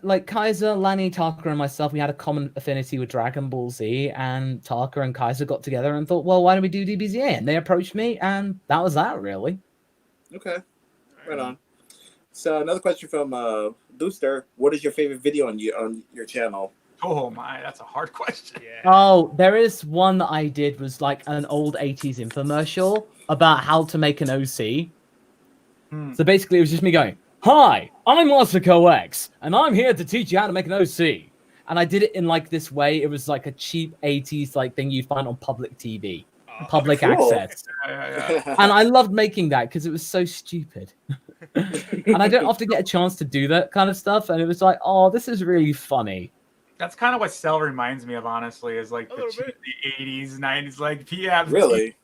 like Kaiser, Lanny, Taka, and myself. We had a common affinity with Dragon Ball Z, and Taka and Kaiser got together and thought, well, why don't we do DBZA? And they approached me, and that was that, really. Okay, right on. So another question from Booster: what is your favorite video on your channel? Oh my, that's a hard question. Yeah. Oh, there is one that I did was like an old 80s infomercial about how to make an OC. So basically, it was just me going, "Hi, I'm MasakoX, and I'm here to teach you how to make an OC." And I did it in like this way. It was like a cheap 80s like thing you'd find on public TV, public access. Yeah. And I loved making that because it was so stupid. And I don't often get a chance to do that kind of stuff. And it was like, oh, this is really funny. That's kind of what Cell reminds me of, honestly, is like the 80s, 90s, like yeah. Really?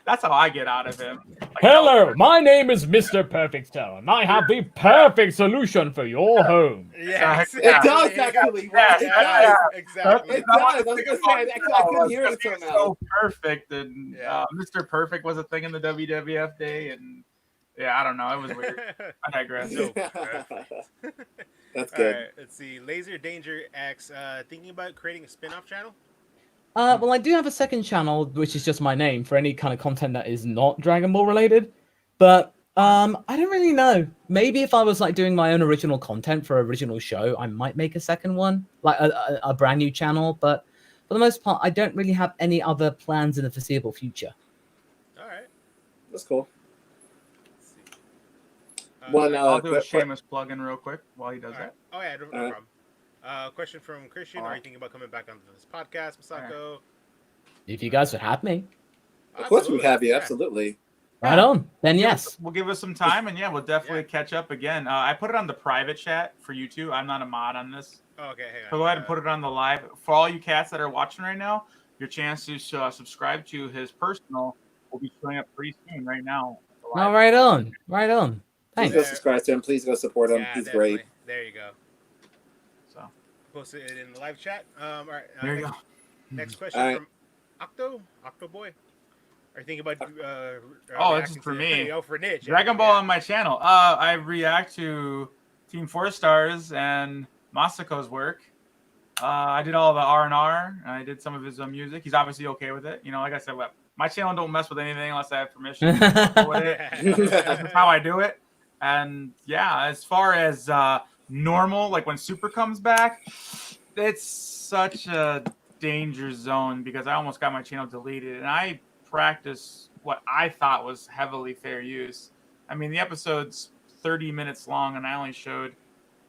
That's how I get out of him. Like, Hello, my name is Mr. Perfect Cell, and I have the perfect solution for your home. Yeah, It does actually. Yeah, It yeah, does. Exactly. It does. I was gonna say, I couldn't hear it until now. So perfect, and Yeah. Mr. Perfect was a thing in the WWF day, and yeah, I don't know, it was weird. I digress. That's All good. right, let's see. Laser Danger X, thinking about creating a spin-off channel? Well, I do have a second channel, which is just my name for any kind of content that is not Dragon Ball related. But I don't really know. Maybe if I was like doing my own original content for original show, I might make a second one, like a brand new channel. But for the most part, I don't really have any other plans in the foreseeable future. All right. That's cool. Let's see. One, I'll do a shameless plug-in real quick while he does all that. right. Oh, yeah, no problem. Question from Christian. Are you thinking about coming back onto this podcast, Masako? If you guys would have me, Of course we have you. Yeah. Absolutely. right on. Then yes. We'll give us some time, and yeah, we'll definitely catch up again. I put it on the private chat for you two. I'm not a mod on this. Oh, okay, hang on. So go ahead and put it on the live. For all you cats that are watching right now, your chance to subscribe to his personal will be showing up pretty soon right now. Oh, right on. Right on. Please Thanks. go subscribe to him. Please go support him. Yeah, He's definitely. great. There you go. So Post it in the live chat. All right. there you go. Next question All right. from Octo Boy. Are you thinking about? Oh, this is reacting for to- me. Oh, for Nidge. Dragon Ball on my channel. I react to Teamfourstar's and Masako's work. I did all the R&R. I did some of his music. He's obviously okay with it. You know, like I said, my channel don't mess with anything unless I have permission. With it. That's how I do it. And yeah, as far as normal, like when Super comes back, it's such a danger zone because I almost got my channel deleted, and I practice what I thought was heavily fair use. I mean, the episode's 30 minutes long, and I only showed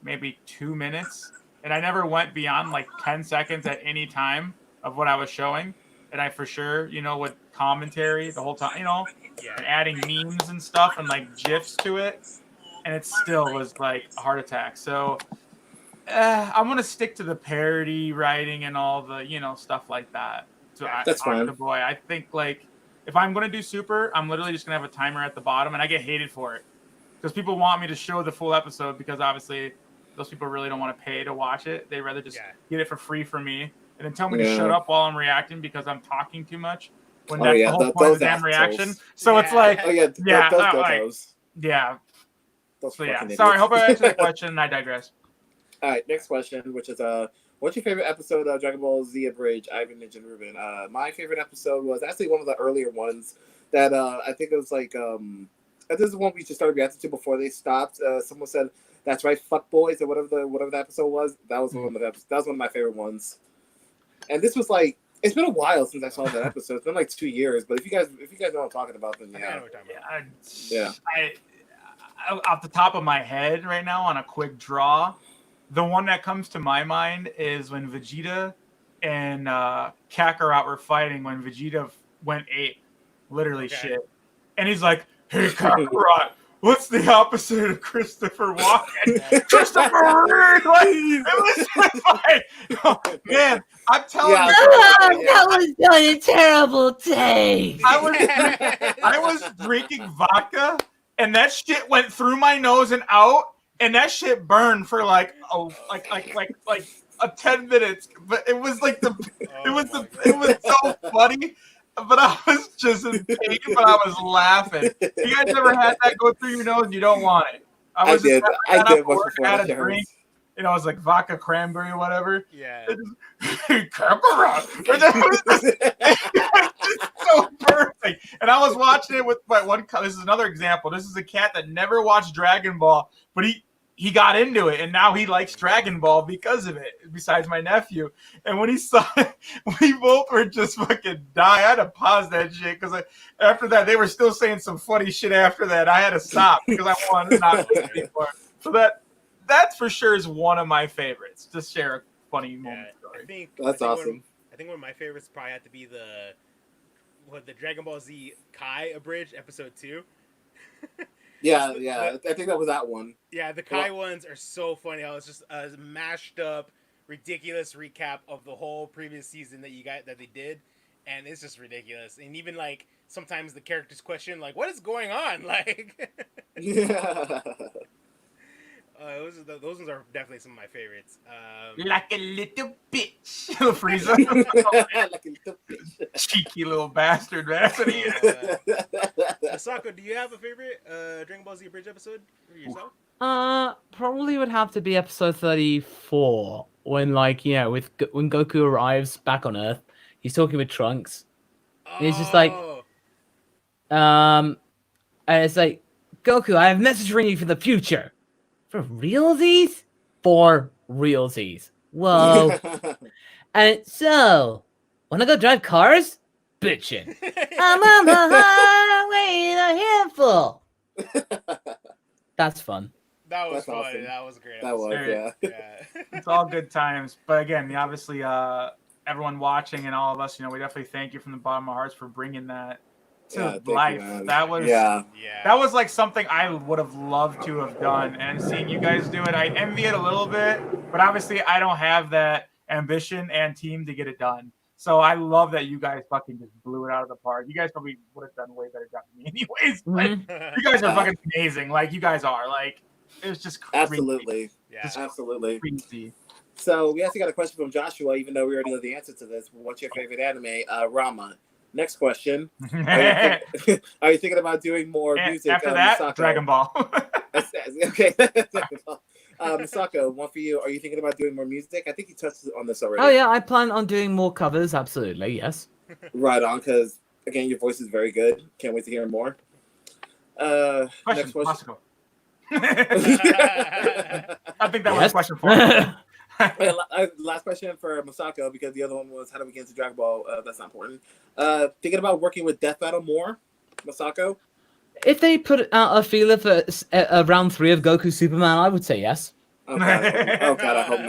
maybe 2 minutes, and I never went beyond like 10 seconds at any time of what I was showing. And I for sure, you know, with commentary the whole time, you know, and adding memes and stuff and like GIFs to it, and it still was like a heart attack. So I'm gonna stick to the parody writing and all the, you know, stuff like that. So That's fine. Boy, I think like if I'm going to do Super, I'm literally just going to have a timer at the bottom, and I get hated for it because people want me to show the full episode because obviously those people really don't want to pay to watch it. They rather just get it for free for me and then tell me to shut up while I'm reacting because I'm talking too much. When that's the whole point of the damn reaction. So it's like, Sorry, hope I answered the question and I digress. All right, next question, which is what's your favorite episode of Dragon Ball Z Abridged, Ivan and Reuben? My favorite episode was actually one of the earlier ones that I think it was like this is one we just started reacting to before they stopped. Someone said, "That's right, fuck boys," or whatever the episode was. That was one of my favorite ones. And this was like, it's been a while since I saw that episode. It's been like 2 years. But if you guys know what I'm talking about, then I off the top of my head right now on a quick draw, the one that comes to my mind is when Vegeta and Kakarot were fighting when Vegeta went ape, literally shit. And he's like, "Hey Kakarot, what's the opposite of Christopher Walken?" Christopher Reeve! Like, it was like, man, I'm telling you. That was done a terrible taste. I was drinking vodka, and that shit went through my nose and out, and that shit burned for like 10 minutes. But it was like it was so funny. But I was just in pain, but I was laughing. You guys ever had that go through your nose and you don't want it? I did. Had a drink. It was like vodka cranberry or whatever. Yeah. It's so perfect. And I was watching it with my one. This is another example. This is a cat that never watched Dragon Ball, but he got into it, and now he likes Dragon Ball because of it, besides my nephew. And when he saw it, we both were just fucking dying. I had to pause that shit because after that, they were still saying some funny shit after that. I had to stop because I wanted to not listen anymore. So that's for sure is one of my favorites. Just share a funny moment story. That's awesome. I think one of my favorites probably had to be the Dragon Ball Z Kai Abridged episode 2. Yeah, I think that was that one. Yeah, the Kai ones are so funny. It's just a mashed up, ridiculous recap of the whole previous season that they did, and it's just ridiculous. And even like sometimes the characters question like, "What is going on?" Like, those ones are definitely some of my favorites. Like a little bitch, Frieza. Like a little bitch. Cheeky little bastard, man. Masako, do you have a favorite Dragon Ball Z Abridged episode for yourself? Probably would have to be episode 34 when when Goku arrives back on Earth, he's talking with Trunks, and he's just like, and it's like, "Goku, I have a message for you for the future." For realsies? For realsies. Whoa. And so, wanna go drive cars? Bitchin'. I'm on the highway, a handful. That's fun. That was fun. Awesome. That was great. That was, yeah. It's all good times. But again, obviously, everyone watching and all of us, we definitely thank you from the bottom of our hearts for bringing that to life. That was like something I would have loved to have done, and seeing you guys do it, I envy it a little bit, but obviously I don't have that ambition and team to get it done. So I love that you guys fucking just blew it out of the park. You guys probably would have done a way better job than me anyways. Like, you guys are fucking amazing. Like, you guys are. Like, it was just crazy. Absolutely. Yeah. Absolutely. Crazy. So we actually got a question from Joshua, even though we already know the answer to this. What's your favorite anime? Rama. Next question. Are you thinking about doing more music? After that, Masako? Dragon Ball. Okay. Masako, one for you. Are you thinking about doing more music? I think you touched on this already. Oh yeah, I plan on doing more covers. Absolutely, yes. Right on, because again, your voice is very good. Can't wait to hear more. Next question. I think that was a question for you. Last question for Masako, because the other one was how do we get into Dragon Ball? That's not important. Thinking about working with Death Battle more, Masako? If they put out a feeler for round 3 of Goku Superman, I would say yes. Oh God, I hope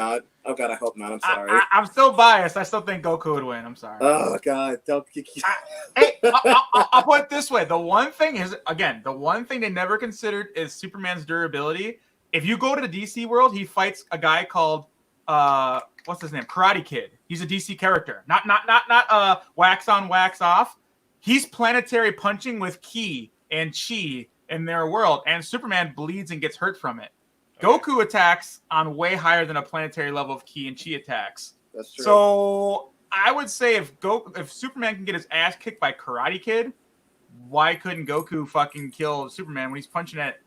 not. I'm sorry. I'm still biased. I still think Goku would win. I'm sorry. Oh God, don't. Hey, I'll put it this way. The one thing they never considered is Superman's durability. If you go to the DC world, he fights a guy called what's his name? Karate Kid. He's a DC character. Not wax on, wax off. He's planetary punching with ki and chi in their world, and Superman bleeds and gets hurt from it. Goku attacks on way higher than a planetary level of ki and chi attacks. That's true. So I would say if Superman can get his ass kicked by Karate Kid, why couldn't Goku fucking kill Superman when he's punching at?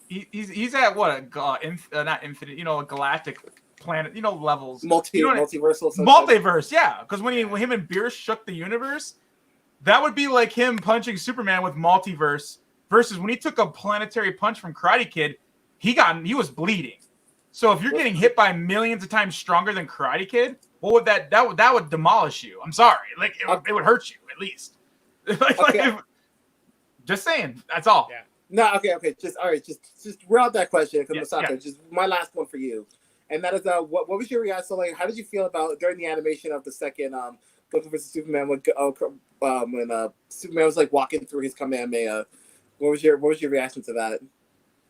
He's at what not infinite, a galactic planet, levels. Multiverse, yeah. Because when him and Beerus shook the universe, that would be like him punching Superman with multiverse. Versus when he took a planetary punch from Karate Kid, he was bleeding. So if you're getting hit by millions of times stronger than Karate Kid, what would that would demolish you? I'm sorry, like it would hurt you at least. Just saying, that's all. Yeah. No, okay. Just all right. Just route that question because Masako. Just my last one for you, and that is what was your reaction? So, like, how did you feel about during the animation of the second Goku vs Superman when Superman was like walking through his Kamehameha? What was your reaction to that?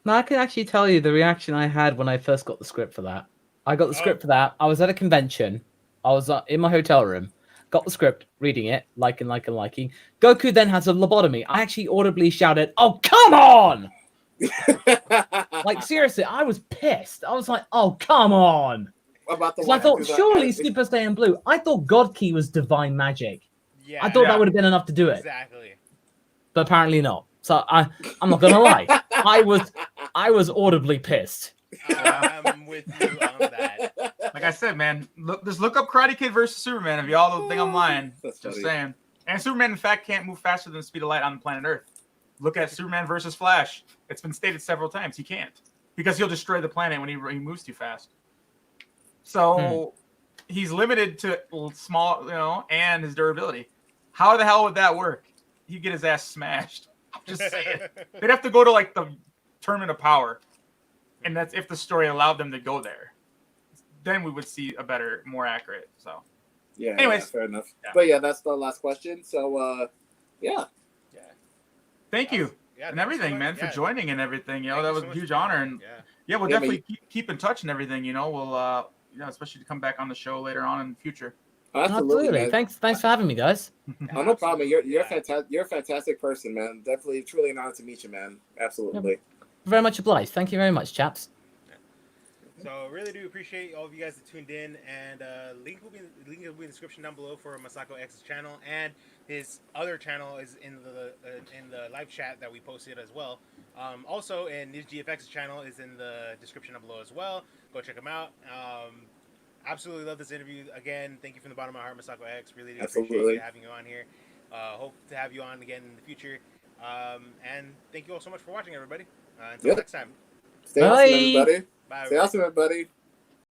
No, I can actually tell you the reaction I had when I first got the script for that. I got the script for that. I was at a convention. I was in my hotel room. Got the script, reading it, liking. Goku then has a lobotomy. I actually audibly shouted, "Oh, come on!" Like, seriously, I was pissed. I was like, "Oh, come on!" Because I thought, surely Super Saiyan Blue. I thought God Ki was divine magic. Yeah, I thought that would have been enough to do it. Exactly. But apparently not. So I'm not gonna lie. I was audibly pissed. I'm with you on that. Like I said, man, just look up Karate Kid versus Superman if y'all don't think I'm lying. That's just funny. saying. And Superman, in fact, can't move faster than the speed of light on planet Earth. Look at Superman versus Flash. It's been stated several times he can't because he'll destroy the planet when he moves too fast. So he's limited to small, and his durability. How the hell would that work? He'd get his ass smashed. I'm just saying. They'd have to go to like the Tournament of Power, and that's if the story allowed them to go there. Then we would see a better, more accurate. So, anyways, fair enough. Yeah. But that's the last question. So, thank you and everything, so man, for joining and everything. That was a huge honor, and we'll definitely keep in touch and everything. We'll especially to come back on the show later on in the future. Absolutely. Thanks for having me, guys. Oh, no problem. You're fantastic. You're a fantastic person, man. Definitely, truly an honor to meet you, man. Absolutely. Very much obliged. Thank you very much, chaps. So really do appreciate all of you guys that tuned in, and link will be in the description down below for MasakoX's channel, and his other channel is in the live chat that we posted as well. Also, and NidgeDFX's channel is in the description down below as well. Go check him out. Absolutely love this interview. Again, thank you from the bottom of my heart, MasakoX. Really do appreciate having you on here. Hope to have you on again in the future. And thank you all so much for watching, everybody. Until next time. Stay awesome, everybody. Bye. Stay awesome, everybody.